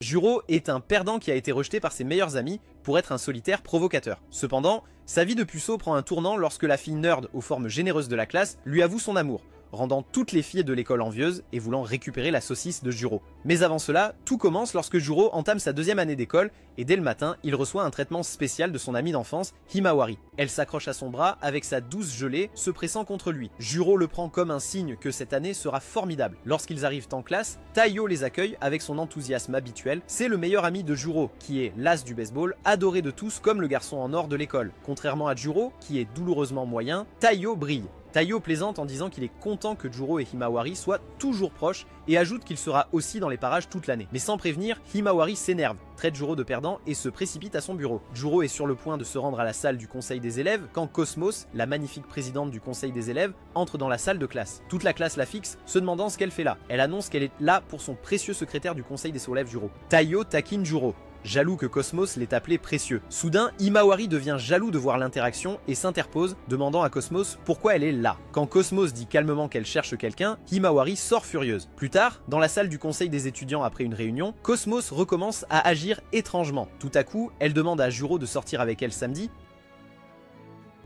Juro est un perdant qui a été rejeté par ses meilleurs amis pour être un solitaire provocateur. Cependant, sa vie de puceau prend un tournant lorsque la fille nerd aux formes généreuses de la classe lui avoue son amour, rendant toutes les filles de l'école envieuses et voulant récupérer la saucisse de Juro. Mais avant cela, tout commence lorsque Juro entame sa 2e année d'école et dès le matin, il reçoit un traitement spécial de son amie d'enfance, Himawari. Elle s'accroche à son bras avec sa douce gelée, se pressant contre lui. Juro le prend comme un signe que cette année sera formidable. Lorsqu'ils arrivent en classe, Taiyo les accueille avec son enthousiasme habituel. C'est le meilleur ami de Juro, qui est l'as du baseball, adoré de tous comme le garçon en or de l'école. Contrairement à Juro, qui est douloureusement moyen, Taiyo brille. Taiyo plaisante en disant qu'il est content que Juro et Himawari soient toujours proches et ajoute qu'il sera aussi dans les parages toute l'année. Mais sans prévenir, Himawari s'énerve, traite Juro de perdant et se précipite à son bureau. Juro est sur le point de se rendre à la salle du conseil des élèves quand Cosmos, la magnifique présidente du conseil des élèves, entre dans la salle de classe. Toute la classe la fixe, se demandant ce qu'elle fait là. Elle annonce qu'elle est là pour son précieux secrétaire du conseil des élèves Juro. Taiyo taquine Juro, jaloux que Cosmos l'ait appelé précieux. Soudain, Himawari devient jaloux de voir l'interaction et s'interpose, demandant à Cosmos pourquoi elle est là. Quand Cosmos dit calmement qu'elle cherche quelqu'un, Himawari sort furieuse. Plus tard, dans la salle du conseil des étudiants après une réunion, Cosmos recommence à agir étrangement. Tout à coup, elle demande à Juro de sortir avec elle samedi.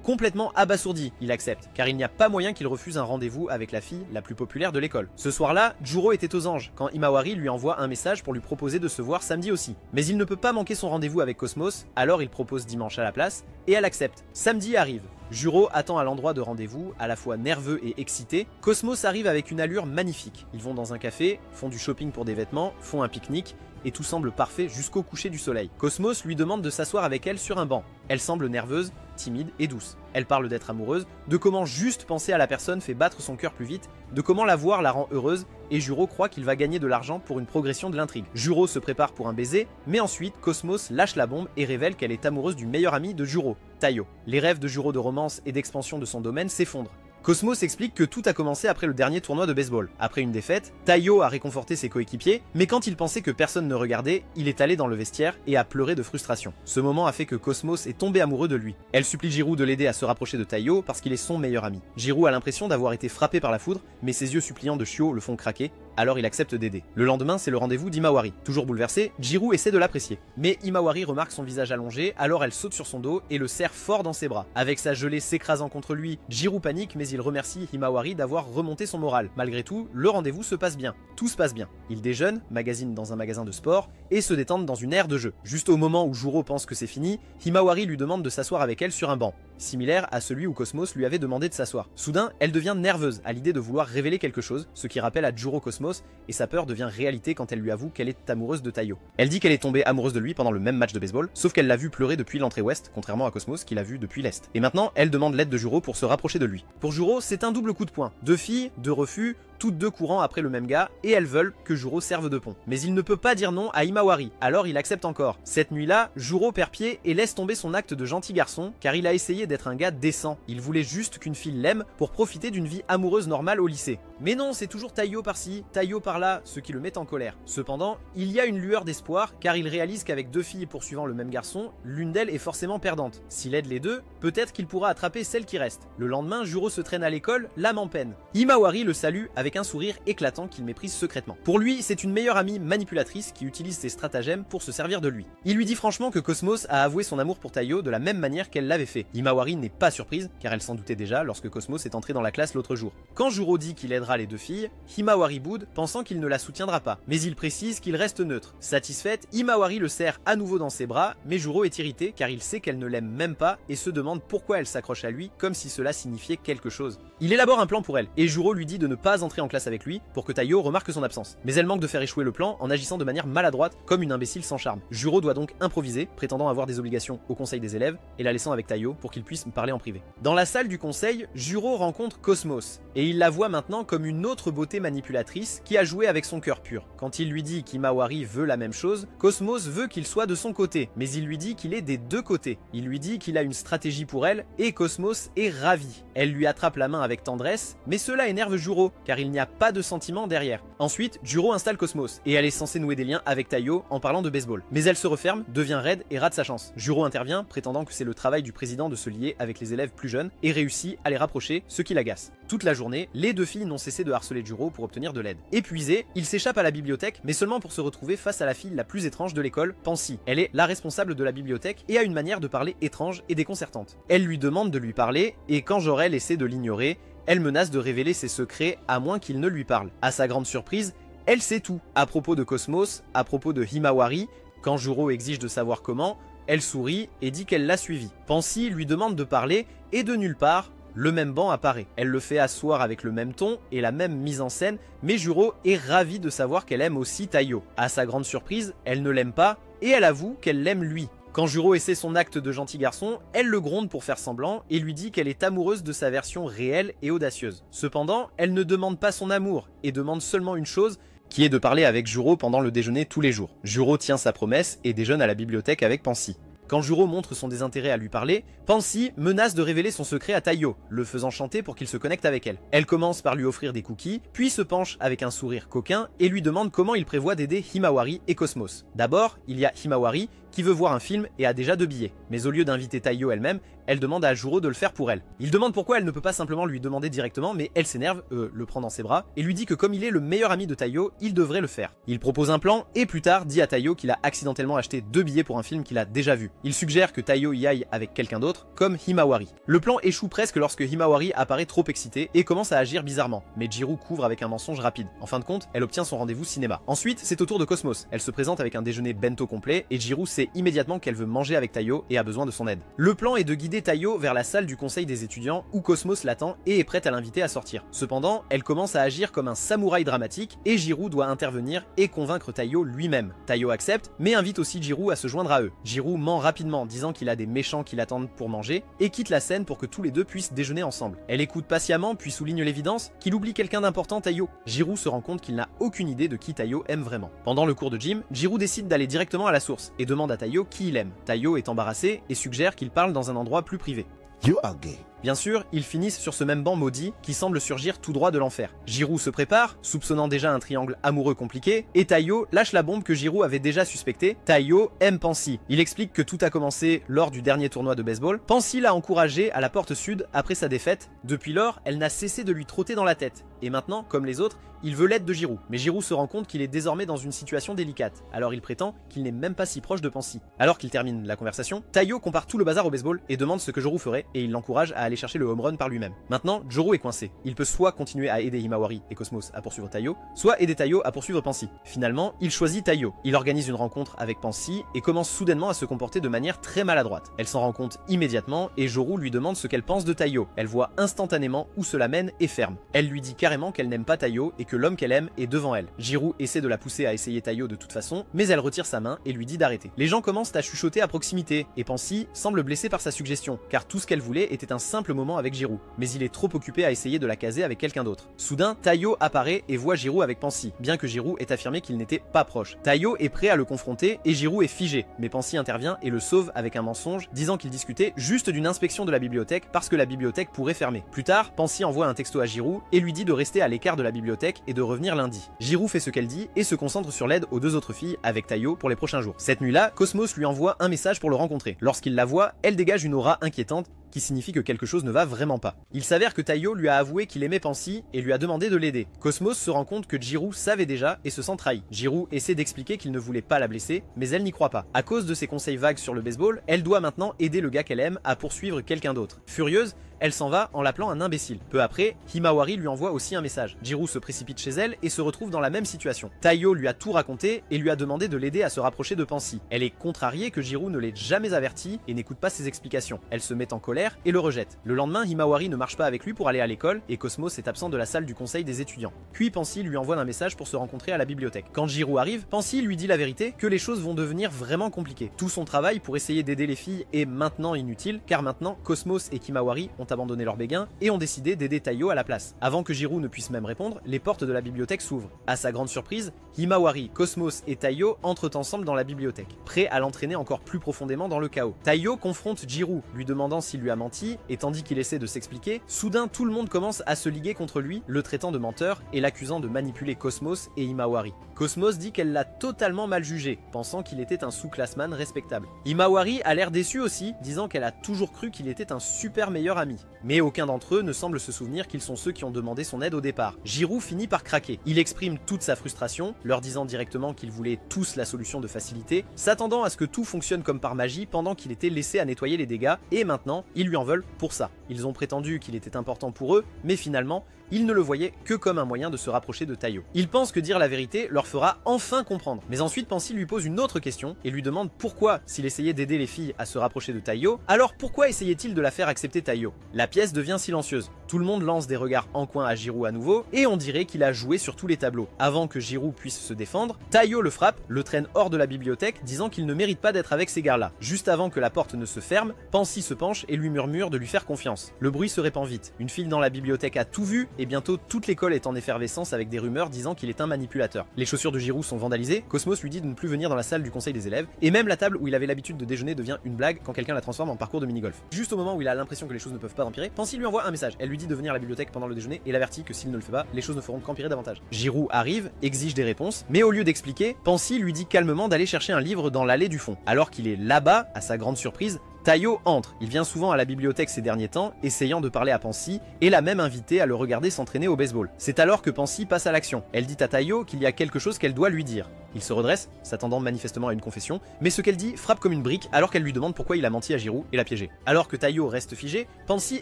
Complètement abasourdi, il accepte, car il n'y a pas moyen qu'il refuse un rendez-vous avec la fille la plus populaire de l'école. Ce soir-là, Juro était aux anges, quand Himawari lui envoie un message pour lui proposer de se voir samedi aussi. Mais il ne peut pas manquer son rendez-vous avec Cosmos, alors il propose dimanche à la place, et elle accepte. Samedi arrive. Juro attend à l'endroit de rendez-vous, à la fois nerveux et excité. Cosmos arrive avec une allure magnifique. Ils vont dans un café, font du shopping pour des vêtements, font un pique-nique, et tout semble parfait jusqu'au coucher du soleil. Cosmos lui demande de s'asseoir avec elle sur un banc. Elle semble nerveuse, timide et douce. Elle parle d'être amoureuse, de comment juste penser à la personne fait battre son cœur plus vite, de comment la voir la rend heureuse, et Juro croit qu'il va gagner de l'argent pour une progression de l'intrigue. Juro se prépare pour un baiser, mais ensuite Cosmos lâche la bombe et révèle qu'elle est amoureuse du meilleur ami de Juro, Taiyo. Les rêves de Juro de romance et d'expansion de son domaine s'effondrent. Cosmos explique que tout a commencé après le dernier tournoi de baseball. Après une défaite, Taiyo a réconforté ses coéquipiers, mais quand il pensait que personne ne regardait, il est allé dans le vestiaire et a pleuré de frustration. Ce moment a fait que Cosmos est tombé amoureux de lui. Elle supplie Jiro de l'aider à se rapprocher de Taiyo parce qu'il est son meilleur ami. Jiro a l'impression d'avoir été frappé par la foudre, mais ses yeux suppliants de Shio le font craquer, alors il accepte d'aider. Le lendemain, c'est le rendez-vous d'Himawari. Toujours bouleversé, Jiro essaie de l'apprécier. Mais Himawari remarque son visage allongé, alors elle saute sur son dos et le serre fort dans ses bras. Avec sa gelée s'écrasant contre lui, Jiro panique mais il remercie Himawari d'avoir remonté son moral. Malgré tout, le rendez-vous se passe bien. Tout se passe bien. Ils déjeunent, magasinent dans un magasin de sport et se détendent dans une aire de jeu. Juste au moment où Jiro pense que c'est fini, Himawari lui demande de s'asseoir avec elle sur un banc, similaire à celui où Cosmos lui avait demandé de s'asseoir. Soudain, elle devient nerveuse à l'idée de vouloir révéler quelque chose, ce qui rappelle à Juro Cosmos, et sa peur devient réalité quand elle lui avoue qu'elle est amoureuse de Taiyo. Elle dit qu'elle est tombée amoureuse de lui pendant le même match de baseball, sauf qu'elle l'a vu pleurer depuis l'entrée ouest, contrairement à Cosmos qui l'a vu depuis l'est. Et maintenant, elle demande l'aide de Juro pour se rapprocher de lui. Pour Juro, c'est un double coup de poing. Deux filles, deux refus, toutes deux courant après le même gars, et elles veulent que Juro serve de pont. Mais il ne peut pas dire non à Himawari, alors il accepte encore. Cette nuit-là, Juro perd pied et laisse tomber son acte de gentil garçon, car il a essayé d'être un gars décent. Il voulait juste qu'une fille l'aime pour profiter d'une vie amoureuse normale au lycée. Mais non, c'est toujours Taiyo par-ci, Taiyo par-là, ce qui le met en colère. Cependant, il y a une lueur d'espoir, car il réalise qu'avec deux filles poursuivant le même garçon, l'une d'elles est forcément perdante. S'il aide les deux, peut-être qu'il pourra attraper celle qui reste. Le lendemain, Juro se traîne à l'école, l'âme en peine. Himawari le salue avec un sourire éclatant qu'il méprise secrètement. Pour lui, c'est une meilleure amie manipulatrice qui utilise ses stratagèmes pour se servir de lui. Il lui dit franchement que Cosmos a avoué son amour pour Taiyo de la même manière qu'elle l'avait fait. Himawari n'est pas surprise, car elle s'en doutait déjà lorsque Cosmos est entré dans la classe l'autre jour. Quand Juro dit qu'il aidera les deux filles, Himawari boude, pensant qu'il ne la soutiendra pas. Mais il précise qu'il reste neutre. Satisfaite, Himawari le serre à nouveau dans ses bras, mais Juro est irrité car il sait qu'elle ne l'aime même pas et se demande pourquoi elle s'accroche à lui comme si cela signifiait quelque chose. Il élabore un plan pour elle, et Juro lui dit de ne pas entrer en classe avec lui pour que Taiyo remarque son absence. Mais elle manque de faire échouer le plan en agissant de manière maladroite comme une imbécile sans charme. Juro doit donc improviser, prétendant avoir des obligations au conseil des élèves et la laissant avec Taiyo pour qu'il puisse me parler en privé. Dans la salle du conseil, Juro rencontre Cosmos et il la voit maintenant comme une autre beauté manipulatrice qui a joué avec son cœur pur. Quand il lui dit qu'Himawari veut la même chose, Cosmos veut qu'il soit de son côté, mais il lui dit qu'il est des deux côtés. Il lui dit qu'il a une stratégie pour elle et Cosmos est ravi. Elle lui attrape la main avec tendresse, mais cela énerve Juro car il n'y a pas de sentiment derrière. Ensuite, Juro installe Cosmos, et elle est censée nouer des liens avec Taiyo en parlant de baseball. Mais elle se referme, devient raide et rate sa chance. Juro intervient, prétendant que c'est le travail du président de se lier avec les élèves plus jeunes, et réussit à les rapprocher, ce qui l'agace. Toute la journée, les deux filles n'ont cessé de harceler Juro pour obtenir de l'aide. Épuisé, il s'échappe à la bibliothèque, mais seulement pour se retrouver face à la fille la plus étrange de l'école, Pansy. Elle est la responsable de la bibliothèque et a une manière de parler étrange et déconcertante. Elle lui demande de lui parler, et quand Jorel essaie de l'ignorer, elle menace de révéler ses secrets à moins qu'il ne lui parle. À sa grande surprise, elle sait tout. À propos de Cosmos, à propos de Himawari, quand Juro exige de savoir comment, elle sourit et dit qu'elle l'a suivi. Pansy lui demande de parler, et de nulle part, le même banc apparaît. Elle le fait asseoir avec le même ton et la même mise en scène, mais Juro est ravie de savoir qu'elle aime aussi Taiyo. À sa grande surprise, elle ne l'aime pas, et elle avoue qu'elle l'aime lui. Quand Juro essaie son acte de gentil garçon, elle le gronde pour faire semblant et lui dit qu'elle est amoureuse de sa version réelle et audacieuse. Cependant, elle ne demande pas son amour et demande seulement une chose, qui est de parler avec Juro pendant le déjeuner tous les jours. Juro tient sa promesse et déjeune à la bibliothèque avec Pansy. Quand Juro montre son désintérêt à lui parler, Pansy menace de révéler son secret à Taiyo, le faisant chanter pour qu'il se connecte avec elle. Elle commence par lui offrir des cookies, puis se penche avec un sourire coquin et lui demande comment il prévoit d'aider Himawari et Cosmos. D'abord, il y a Himawari qui veut voir un film et a déjà 2 billets. Mais au lieu d'inviter Taiyo elle-même, elle demande à Juro de le faire pour elle. Il demande pourquoi elle ne peut pas simplement lui demander directement, mais elle s'énerve, le prend dans ses bras, et lui dit que comme il est le meilleur ami de Taiyo, il devrait le faire. Il propose un plan, et plus tard dit à Taiyo qu'il a accidentellement acheté 2 billets pour un film qu'il a déjà vu. Il suggère que Taiyo y aille avec quelqu'un d'autre, comme Himawari. Le plan échoue presque lorsque Himawari apparaît trop excitée et commence à agir bizarrement, mais Jiro couvre avec un mensonge rapide. En fin de compte, elle obtient son rendez-vous cinéma. Ensuite, c'est au tour de Cosmos. Elle se présente avec un déjeuner bento complet, et Jiro sait immédiatement qu'elle veut manger avec Taiyo et a besoin de son aide. Le plan est de guider Taiyo vers la salle du conseil des étudiants où Cosmos l'attend et est prête à l'inviter à sortir. Cependant, elle commence à agir comme un samouraï dramatique et Jiro doit intervenir et convaincre Taiyo lui-même. Taiyo accepte, mais invite aussi Jiro à se joindre à eux. Jiro ment rapidement, disant qu'il a des méchants qui l'attendent pour manger et quitte la scène pour que tous les deux puissent déjeuner ensemble. Elle écoute patiemment puis souligne l'évidence qu'il oublie quelqu'un d'important, Taiyo. Jiro se rend compte qu'il n'a aucune idée de qui Taiyo aime vraiment. Pendant le cours de gym, Jiro décide d'aller directement à la source et demande à Taiyo qui il aime. Taiyo est embarrassé et suggère qu'il parle dans un endroit plus privé. You are gay. Bien sûr, ils finissent sur ce même banc maudit qui semble surgir tout droit de l'enfer. Jiro se prépare, soupçonnant déjà un triangle amoureux compliqué, et Taiyo lâche la bombe que Jiro avait déjà suspectée. Taiyo aime Pansy. Il explique que tout a commencé lors du dernier tournoi de baseball. Pansy l'a encouragé à la porte sud après sa défaite. Depuis lors, elle n'a cessé de lui trotter dans la tête. Et maintenant, comme les autres, il veut l'aide de Jiro. Mais Jiro se rend compte qu'il est désormais dans une situation délicate. Alors il prétend qu'il n'est même pas si proche de Pansy. Alors qu'il termine la conversation, Taiyo compare tout le bazar au baseball et demande ce que Jiro ferait, et il l'encourage à aller chercher le home run par lui-même. Maintenant, Jiro est coincé. Il peut soit continuer à aider Himawari et Cosmos à poursuivre Taiyo, soit aider Taiyo à poursuivre Pansy. Finalement, il choisit Taiyo. Il organise une rencontre avec Pansy et commence soudainement à se comporter de manière très maladroite. Elle s'en rend compte immédiatement et Jiro lui demande ce qu'elle pense de Taiyo. Elle voit instantanément où cela mène et ferme. Elle lui dit carrément qu'elle n'aime pas Taiyo et que l'homme qu'elle aime est devant elle. Jiro essaie de la pousser à essayer Taiyo de toute façon, mais elle retire sa main et lui dit d'arrêter. Les gens commencent à chuchoter à proximité et Pansy semble blessée par sa suggestion, car tout ce qu'elle voulait était un simple moment avec Jiro. Mais il est trop occupé à essayer de la caser avec quelqu'un d'autre. Soudain, Taiyo apparaît et voit Jiro avec Pansy, bien que Jiro ait affirmé qu'il n'était pas proche. Taiyo est prêt à le confronter et Jiro est figé, mais Pansy intervient et le sauve avec un mensonge, disant qu'il discutait juste d'une inspection de la bibliothèque parce que la bibliothèque pourrait fermer. Plus tard, Pansy envoie un texto à Jiro et lui dit de rester à l'écart de la bibliothèque et de revenir lundi. Jiro fait ce qu'elle dit et se concentre sur l'aide aux 2 autres filles avec Taiyo pour les prochains jours. Cette nuit-là, Cosmos lui envoie un message pour le rencontrer. Lorsqu'il la voit, elle dégage une aura inquiétante qui signifie que quelque chose ne va vraiment pas. Il s'avère que Taiyo lui a avoué qu'il aimait Pansy et lui a demandé de l'aider. Cosmos se rend compte que Jiro savait déjà et se sent trahi. Jiro essaie d'expliquer qu'il ne voulait pas la blesser, mais elle n'y croit pas. À cause de ses conseils vagues sur le baseball, elle doit maintenant aider le gars qu'elle aime à poursuivre quelqu'un d'autre. Furieuse, elle s'en va en l'appelant un imbécile. Peu après, Himawari lui envoie aussi un message. Jiro se précipite chez elle et se retrouve dans la même situation. Taiyo lui a tout raconté et lui a demandé de l'aider à se rapprocher de Pansy. Elle est contrariée que Jiro ne l'ait jamais averti et n'écoute pas ses explications. Elle se met en colère et le rejette. Le lendemain, Himawari ne marche pas avec lui pour aller à l'école et Cosmos est absent de la salle du conseil des étudiants. Puis Pansy lui envoie un message pour se rencontrer à la bibliothèque. Quand Jiro arrive, Pansy lui dit la vérité, que les choses vont devenir vraiment compliquées. Tout son travail pour essayer d'aider les filles est maintenant inutile car maintenant Cosmos et Himawari ont ont abandonné leur béguin et ont décidé d'aider Taiyo à la place. Avant que Jirou ne puisse même répondre, les portes de la bibliothèque s'ouvrent. À sa grande surprise, Himawari, Cosmos et Taiyo entrent ensemble dans la bibliothèque, prêts à l'entraîner encore plus profondément dans le chaos. Taiyo confronte Jirou, lui demandant s'il lui a menti, et tandis qu'il essaie de s'expliquer, soudain tout le monde commence à se liguer contre lui, le traitant de menteur et l'accusant de manipuler Cosmos et Himawari. Cosmos dit qu'elle l'a totalement mal jugé, pensant qu'il était un sous-classman respectable. Himawari a l'air déçu aussi, disant qu'elle a toujours cru qu'il était un super meilleur ami. Mais aucun d'entre eux ne semble se souvenir qu'ils sont ceux qui ont demandé son aide au départ. Jirou finit par craquer. Il exprime toute sa frustration, leur disant directement qu'ils voulaient tous la solution de facilité, s'attendant à ce que tout fonctionne comme par magie pendant qu'il était laissé à nettoyer les dégâts, et maintenant, ils lui en veulent pour ça. Ils ont prétendu qu'il était important pour eux, mais finalement, ils ne le voyaient que comme un moyen de se rapprocher de Taiyo. Ils pensent que dire la vérité leur fera enfin comprendre. Mais ensuite, Pansy lui pose une autre question et lui demande pourquoi, s'il essayait d'aider les filles à se rapprocher de Taiyo, alors pourquoi essayait-il de la faire accepter Taiyo? La pièce devient silencieuse. Tout le monde lance des regards en coin à Jirou à nouveau, et on dirait qu'il a joué sur tous les tableaux. Avant que Jirou puisse se défendre, Taiyo le frappe, le traîne hors de la bibliothèque, disant qu'il ne mérite pas d'être avec ces gars-là. Juste avant que la porte ne se ferme, Pansy se penche et lui murmure de lui faire confiance. Le bruit se répand vite. Une fille dans la bibliothèque a tout vu, et bientôt toute l'école est en effervescence avec des rumeurs disant qu'il est un manipulateur. Les chaussures de Jirou sont vandalisées, Cosmos lui dit de ne plus venir dans la salle du conseil des élèves, et même la table où il avait l'habitude de déjeuner devient une blague quand quelqu'un la transforme en parcours de mini-golf. Juste au moment où il a l'impression que les choses ne peuvent pas empirer, Pansy lui envoie un message. Elle lui dit de venir à la bibliothèque pendant le déjeuner et l'avertit que s'il ne le fait pas, les choses ne feront qu'empirer davantage. Jirou arrive, exige des réponses, mais au lieu d'expliquer, Pansy lui dit calmement d'aller chercher un livre dans l'allée du fond. Alors qu'il est là-bas, à sa grande surprise, Taiyo entre. Il vient souvent à la bibliothèque ces derniers temps, essayant de parler à Pansy, et l'a même invité à le regarder s'entraîner au baseball. C'est alors que Pansy passe à l'action. Elle dit à Taiyo qu'il y a quelque chose qu'elle doit lui dire. Il se redresse, s'attendant manifestement à une confession, mais ce qu'elle dit frappe comme une brique alors qu'elle lui demande pourquoi il a menti à Jirou et l'a piégé. Alors que Taiyo reste figé, Pansy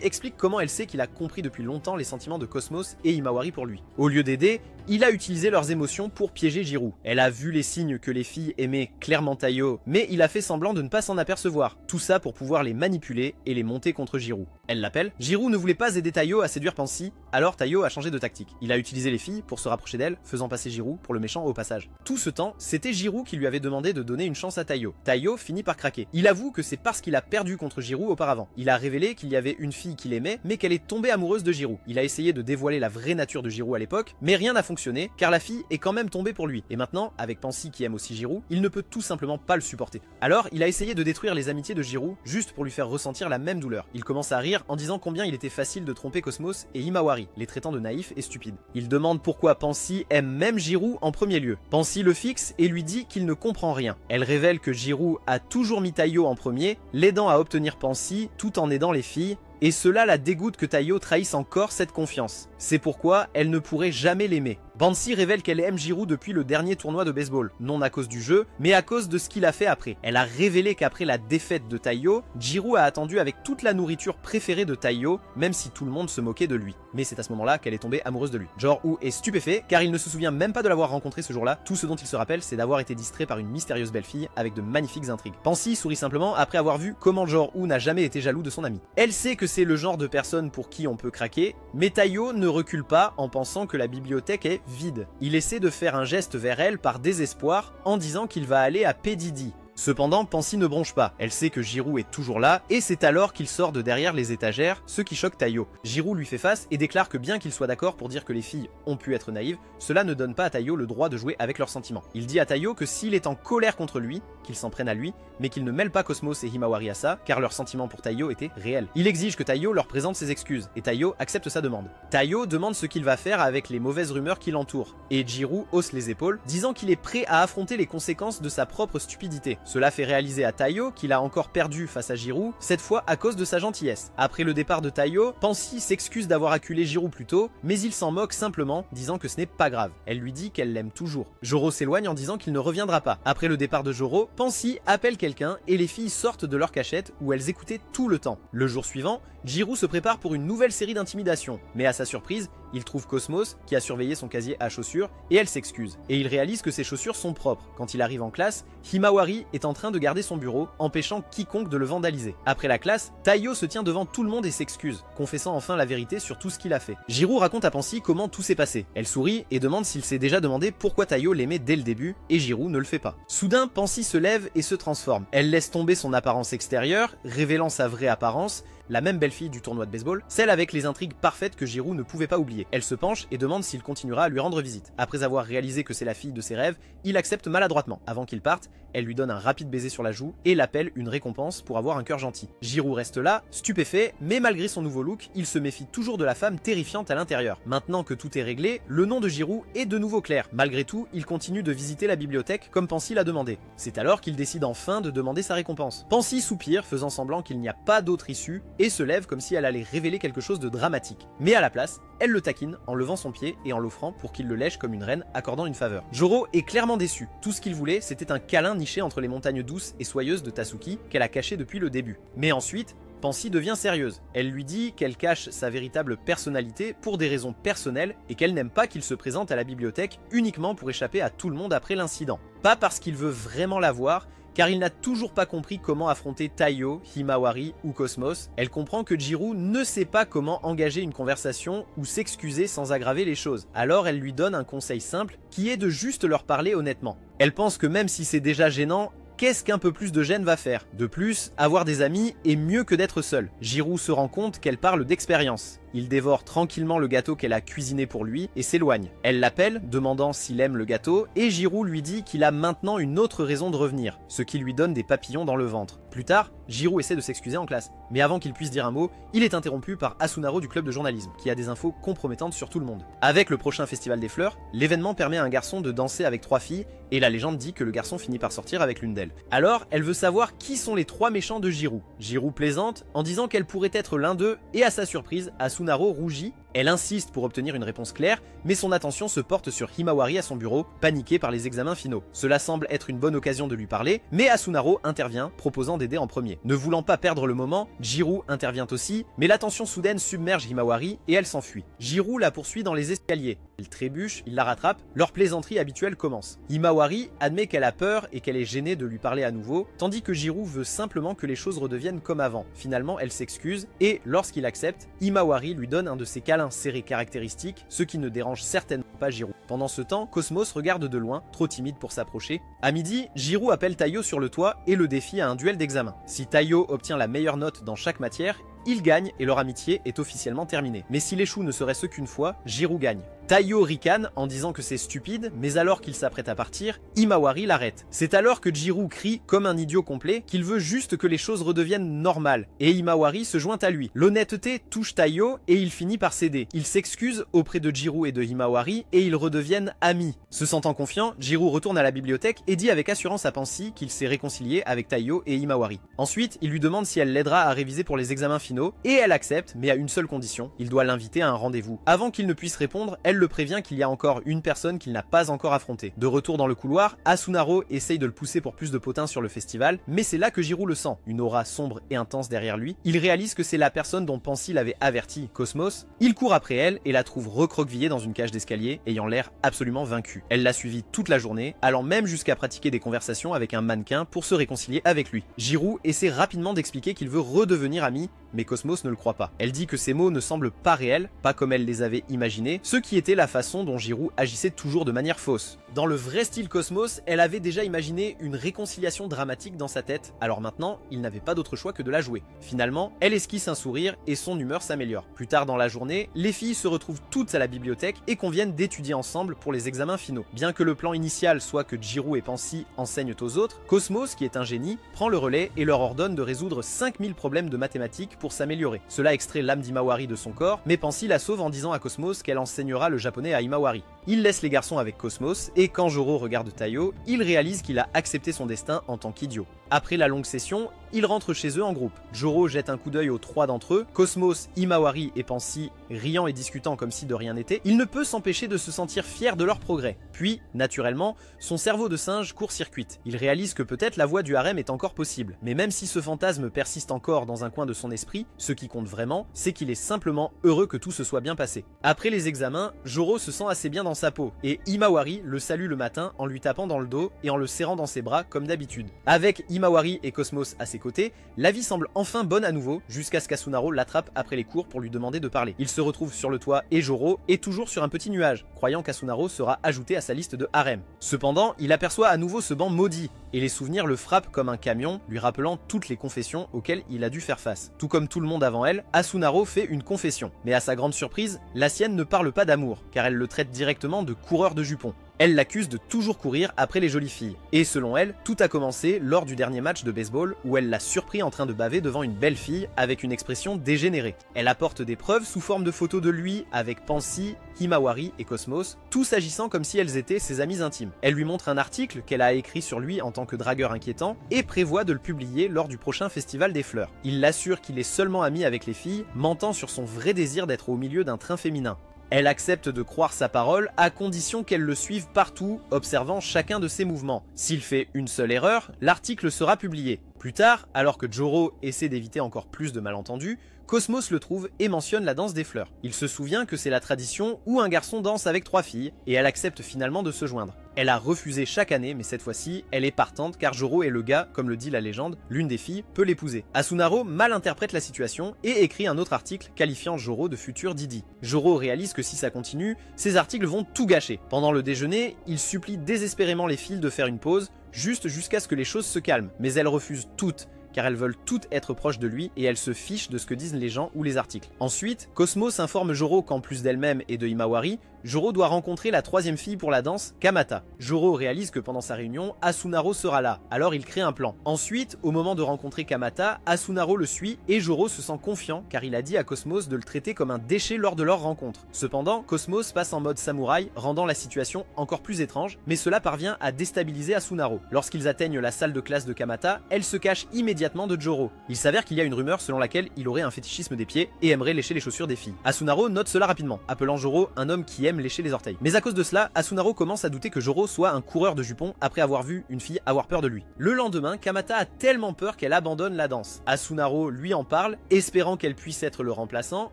explique comment elle sait qu'il a compris depuis longtemps les sentiments de Cosmos et Himawari pour lui. Au lieu d'aider, il a utilisé leurs émotions pour piéger Jirou. Elle a vu les signes que les filles aimaient clairement Taiyo, mais il a fait semblant de ne pas s'en apercevoir. Tout ça pour pouvoir les manipuler et les monter contre Jirou. Elle l'appelle. Jirou ne voulait pas aider Taiyo à séduire Pansy, alors Taiyo a changé de tactique. Il a utilisé les filles pour se rapprocher d'elle, faisant passer Jirou pour le méchant au passage. Tout ce temps, c'était Jirou qui lui avait demandé de donner une chance à Taiyo. Taiyo finit par craquer. Il avoue que c'est parce qu'il a perdu contre Jirou auparavant. Il a révélé qu'il y avait une fille qu'il aimait, mais qu'elle est tombée amoureuse de Jirou. Il a essayé de dévoiler la vraie nature de Jirou à l'époque, mais rien n'a fonctionné, car la fille est quand même tombée pour lui. Et maintenant, avec Pansy qui aime aussi Jirou, il ne peut tout simplement pas le supporter. Alors, il a essayé de détruire les amitiés de Jirou, juste pour lui faire ressentir la même douleur. Il commence à rire en disant combien il était facile de tromper Cosmos et Himawari, les traitant de naïfs et stupides. Il demande pourquoi Pansy aime même Jirou en premier lieu. Pansy le fixe et lui dit qu'il ne comprend rien. Elle révèle que Jirou a toujours mis Taiyo en premier, l'aidant à obtenir Pansy tout en aidant les filles, et cela la dégoûte que Taiyo trahisse encore cette confiance. C'est pourquoi elle ne pourrait jamais l'aimer. Pansy révèle qu'elle aime Jirou depuis le dernier tournoi de baseball, non à cause du jeu, mais à cause de ce qu'il a fait après. Elle a révélé qu'après la défaite de Taiyo, Jirou a attendu avec toute la nourriture préférée de Taiyo, même si tout le monde se moquait de lui. Mais c'est à ce moment-là qu'elle est tombée amoureuse de lui. Jor-Woo est stupéfait, car il ne se souvient même pas de l'avoir rencontré ce jour-là. Tout ce dont il se rappelle, c'est d'avoir été distrait par une mystérieuse belle-fille avec de magnifiques intrigues. Pansy sourit simplement après avoir vu comment Jor-Woo n'a jamais été jaloux de son ami. Elle sait que c'est le genre de personne pour qui on peut craquer, mais Taiyo ne recule pas en pensant que la bibliothèque est vide. Il essaie de faire un geste vers elle par désespoir en disant qu'il va aller à P. Diddy. Cependant, Pansy ne bronche pas, elle sait que Jirou est toujours là, et c'est alors qu'il sort de derrière les étagères, ce qui choque Taiyo. Jirou lui fait face et déclare que bien qu'il soit d'accord pour dire que les filles ont pu être naïves, cela ne donne pas à Taiyo le droit de jouer avec leurs sentiments. Il dit à Taiyo que s'il est en colère contre lui, qu'il s'en prenne à lui, mais qu'il ne mêle pas Cosmos et Himawari à ça, car leurs sentiments pour Taiyo étaient réels. Il exige que Taiyo leur présente ses excuses, et Taiyo accepte sa demande. Taiyo demande ce qu'il va faire avec les mauvaises rumeurs qui l'entourent, et Jirou hausse les épaules, disant qu'il est prêt à affronter les conséquences de sa propre stupidité. Cela fait réaliser à Taiyo qu'il a encore perdu face à Jirou, cette fois à cause de sa gentillesse. Après le départ de Taiyo, Pansy s'excuse d'avoir acculé Jirou plus tôt, mais il s'en moque simplement, disant que ce n'est pas grave. Elle lui dit qu'elle l'aime toujours. Joro s'éloigne en disant qu'il ne reviendra pas. Après le départ de Joro, Pansy appelle quelqu'un et les filles sortent de leur cachette où elles écoutaient tout le temps. Le jour suivant, Jirou se prépare pour une nouvelle série d'intimidations, mais à sa surprise, il trouve Cosmos qui a surveillé son casier à chaussures et elle s'excuse. Et il réalise que ses chaussures sont propres. Quand il arrive en classe, Himawari est en train de garder son bureau, empêchant quiconque de le vandaliser. Après la classe, Taiyo se tient devant tout le monde et s'excuse, confessant enfin la vérité sur tout ce qu'il a fait. Jirou raconte à Pansy comment tout s'est passé. Elle sourit et demande s'il s'est déjà demandé pourquoi Taiyo l'aimait dès le début, et Jirou ne le fait pas. Soudain, Pansy se lève et se transforme. Elle laisse tomber son apparence extérieure, révélant sa vraie apparence, la même belle fille du tournoi de baseball, celle avec les intrigues parfaites que Jirou ne pouvait pas oublier. Elle se penche et demande s'il continuera à lui rendre visite. Après avoir réalisé que c'est la fille de ses rêves, il accepte maladroitement. Avant qu'il parte, elle lui donne un rapide baiser sur la joue et l'appelle une récompense pour avoir un cœur gentil. Jirou reste là, stupéfait, mais malgré son nouveau look, il se méfie toujours de la femme terrifiante à l'intérieur. Maintenant que tout est réglé, le nom de Jirou est de nouveau clair. Malgré tout, il continue de visiter la bibliothèque comme Pansy l'a demandé. C'est alors qu'il décide enfin de demander sa récompense. Pansy soupire, faisant semblant qu'il n'y a pas d'autre issue, et se lève comme si elle allait révéler quelque chose de dramatique. Mais à la place, elle le taquine en levant son pied et en l'offrant pour qu'il le lèche comme une reine accordant une faveur. Joro est clairement déçu. Tout ce qu'il voulait, c'était un câlin niché entre les montagnes douces et soyeuses de Tatsuki qu'elle a caché depuis le début. Mais ensuite, Pansy devient sérieuse. Elle lui dit qu'elle cache sa véritable personnalité pour des raisons personnelles et qu'elle n'aime pas qu'il se présente à la bibliothèque uniquement pour échapper à tout le monde après l'incident. Pas parce qu'il veut vraiment la voir, car il n'a toujours pas compris comment affronter Taiyo, Himawari ou Cosmos. Elle comprend que Jirou ne sait pas comment engager une conversation ou s'excuser sans aggraver les choses. Alors elle lui donne un conseil simple qui est de juste leur parler honnêtement. Elle pense que même si c'est déjà gênant, qu'est-ce qu'un peu plus de gêne va faire? De plus, avoir des amis est mieux que d'être seul. Jirou se rend compte qu'elle parle d'expérience. Il dévore tranquillement le gâteau qu'elle a cuisiné pour lui et s'éloigne. Elle l'appelle, demandant s'il aime le gâteau, et Jirou lui dit qu'il a maintenant une autre raison de revenir, ce qui lui donne des papillons dans le ventre. Plus tard, Jirou essaie de s'excuser en classe, mais avant qu'il puisse dire un mot, il est interrompu par Asunaro du club de journalisme, qui a des infos compromettantes sur tout le monde. Avec le prochain festival des fleurs, l'événement permet à un garçon de danser avec 3 filles, et la légende dit que le garçon finit par sortir avec l'une d'elles. Alors, elle veut savoir qui sont les 3 méchants de Jirou. Jirou plaisante en disant qu'elle pourrait être l'un d'eux, et à sa surprise, Asunaro rougit. Elle insiste pour obtenir une réponse claire, mais son attention se porte sur Himawari à son bureau, paniqué par les examens finaux. Cela semble être une bonne occasion de lui parler, mais Asunaro intervient, proposant d'aider en premier. Ne voulant pas perdre le moment, Jirou intervient aussi, mais l'attention soudaine submerge Himawari et elle s'enfuit. Jirou la poursuit dans les escaliers. Il trébuche, il la rattrape, leur plaisanterie habituelle commence. Himawari admet qu'elle a peur et qu'elle est gênée de lui parler à nouveau, tandis que Jirou veut simplement que les choses redeviennent comme avant. Finalement, elle s'excuse, et lorsqu'il accepte, Himawari lui donne un de ses câlins serrés caractéristiques, ce qui ne dérange certainement pas Jirou. Pendant ce temps, Cosmos regarde de loin, trop timide pour s'approcher. À midi, Jirou appelle Taiyo sur le toit et le défie à un duel d'examen. Si Taiyo obtient la meilleure note dans chaque matière, il gagne et leur amitié est officiellement terminée. Mais s'il échoue ne serait-ce qu'une fois, Jirou gagne. Taiyo ricane en disant que c'est stupide, mais alors qu'il s'apprête à partir, Himawari l'arrête. C'est alors que Jirou crie comme un idiot complet qu'il veut juste que les choses redeviennent normales, et Himawari se joint à lui. L'honnêteté touche Taiyo et il finit par céder. Il s'excuse auprès de Jirou et de Himawari et ils redeviennent amis. Se sentant confiant, Jirou retourne à la bibliothèque et dit avec assurance à Pansy qu'il s'est réconcilié avec Taiyo et Himawari. Ensuite, il lui demande si elle l'aidera à réviser pour les examens finaux, et elle accepte, mais à une seule condition, il doit l'inviter à un rendez-vous. Avant qu'il ne puisse répondre, elle le prévient qu'il y a encore une personne qu'il n'a pas encore affrontée. De retour dans le couloir, Asunaro essaye de le pousser pour plus de potins sur le festival, mais c'est là que Jirou le sent, une aura sombre et intense derrière lui. Il réalise que c'est la personne dont Pansy l'avait averti, Cosmos. Il court après elle et la trouve recroquevillée dans une cage d'escalier, ayant l'air absolument vaincue. Elle l'a suivi toute la journée, allant même jusqu'à pratiquer des conversations avec un mannequin pour se réconcilier avec lui. Jirou essaie rapidement d'expliquer qu'il veut redevenir ami, mais Cosmos ne le croit pas. Elle dit que ces mots ne semblent pas réels, pas comme elle les avait imaginés, ce qui était la façon dont Jirou agissait toujours de manière fausse. Dans le vrai style Cosmos, elle avait déjà imaginé une réconciliation dramatique dans sa tête, alors maintenant, il n'avait pas d'autre choix que de la jouer. Finalement, elle esquisse un sourire et son humeur s'améliore. Plus tard dans la journée, les filles se retrouvent toutes à la bibliothèque et conviennent d'étudier ensemble pour les examens finaux. Bien que le plan initial soit que Jirou et Pansy enseignent aux autres, Cosmos, qui est un génie, prend le relais et leur ordonne de résoudre 5000 problèmes de mathématiques pour s'améliorer. Cela extrait l'âme d'Himawari de son corps, mais Pansy la sauve en disant à Cosmos qu'elle enseignera le japonais à Himawari. Il laisse les garçons avec Cosmos, et quand Joro regarde Taiyo, il réalise qu'il a accepté son destin en tant qu'idiot. Après la longue session, ils rentrent chez eux en groupe. Joro jette un coup d'œil aux 3 d'entre eux, Cosmos, Himawari et Pansy riant et discutant comme si de rien n'était. Il ne peut s'empêcher de se sentir fier de leur progrès. Puis, naturellement, son cerveau de singe court-circuite. Il réalise que peut-être la voie du harem est encore possible. Mais même si ce fantasme persiste encore dans un coin de son esprit, ce qui compte vraiment, c'est qu'il est simplement heureux que tout se soit bien passé. Après les examens, Joro se sent assez bien dans dans sa peau, et Himawari le salue le matin en lui tapant dans le dos et en le serrant dans ses bras comme d'habitude. Avec Himawari et Cosmos à ses côtés, la vie semble enfin bonne à nouveau, jusqu'à ce qu'Asunaro l'attrape après les cours pour lui demander de parler. Il se retrouve sur le toit et Joro est toujours sur un petit nuage, croyant qu'Asunaro sera ajouté à sa liste de harem. Cependant, il aperçoit à nouveau ce banc maudit, et les souvenirs le frappent comme un camion, lui rappelant toutes les confessions auxquelles il a dû faire face. Tout comme tout le monde avant elle, Asunaro fait une confession. Mais à sa grande surprise, la sienne ne parle pas d'amour, car elle le traite directement de coureur de jupons. Elle l'accuse de toujours courir après les jolies filles. Et selon elle, tout a commencé lors du dernier match de baseball où elle l'a surpris en train de baver devant une belle fille avec une expression dégénérée. Elle apporte des preuves sous forme de photos de lui avec Pansy, Himawari et Cosmos, tous agissant comme si elles étaient ses amies intimes. Elle lui montre un article qu'elle a écrit sur lui en tant que dragueur inquiétant et prévoit de le publier lors du prochain festival des fleurs. Il l'assure qu'il est seulement ami avec les filles, mentant sur son vrai désir d'être au milieu d'un train féminin. Elle accepte de croire sa parole à condition qu'elle le suive partout, observant chacun de ses mouvements. S'il fait une seule erreur, l'article sera publié. Plus tard, alors que Joro essaie d'éviter encore plus de malentendus, Cosmos le trouve et mentionne la danse des fleurs. Il se souvient que c'est la tradition où un garçon danse avec 3 filles, et elle accepte finalement de se joindre. Elle a refusé chaque année, mais cette fois-ci, elle est partante car Joro est le gars, comme le dit la légende, l'une des filles peut l'épouser. Asunaro mal interprète la situation et écrit un autre article qualifiant Joro de futur Didi. Joro réalise que si ça continue, ces articles vont tout gâcher. Pendant le déjeuner, il supplie désespérément les filles de faire une pause, juste jusqu'à ce que les choses se calment, mais elles refusent toutes, car elles veulent toutes être proches de lui et elles se fichent de ce que disent les gens ou les articles. Ensuite, Cosmos informe Joro qu'en plus d'elle-même et de Himawari, Joro doit rencontrer la 3e fille pour la danse, Kamata. Joro réalise que pendant sa réunion, Asunaro sera là, alors il crée un plan. Ensuite, au moment de rencontrer Kamata, Asunaro le suit et Joro se sent confiant car il a dit à Cosmos de le traiter comme un déchet lors de leur rencontre. Cependant, Cosmos passe en mode samouraï, rendant la situation encore plus étrange, mais cela parvient à déstabiliser Asunaro. Lorsqu'ils atteignent la salle de classe de Kamata, elle se cache immédiatement de Joro. Il s'avère qu'il y a une rumeur selon laquelle il aurait un fétichisme des pieds et aimerait lécher les chaussures des filles. Asunaro note cela rapidement, appelant Joro un homme qui aime lécher les orteils. Mais à cause de cela, Asunaro commence à douter que Joro soit un coureur de jupons après avoir vu une fille avoir peur de lui. Le lendemain, Kamata a tellement peur qu'elle abandonne la danse. Asunaro lui en parle, espérant qu'elle puisse être le remplaçant,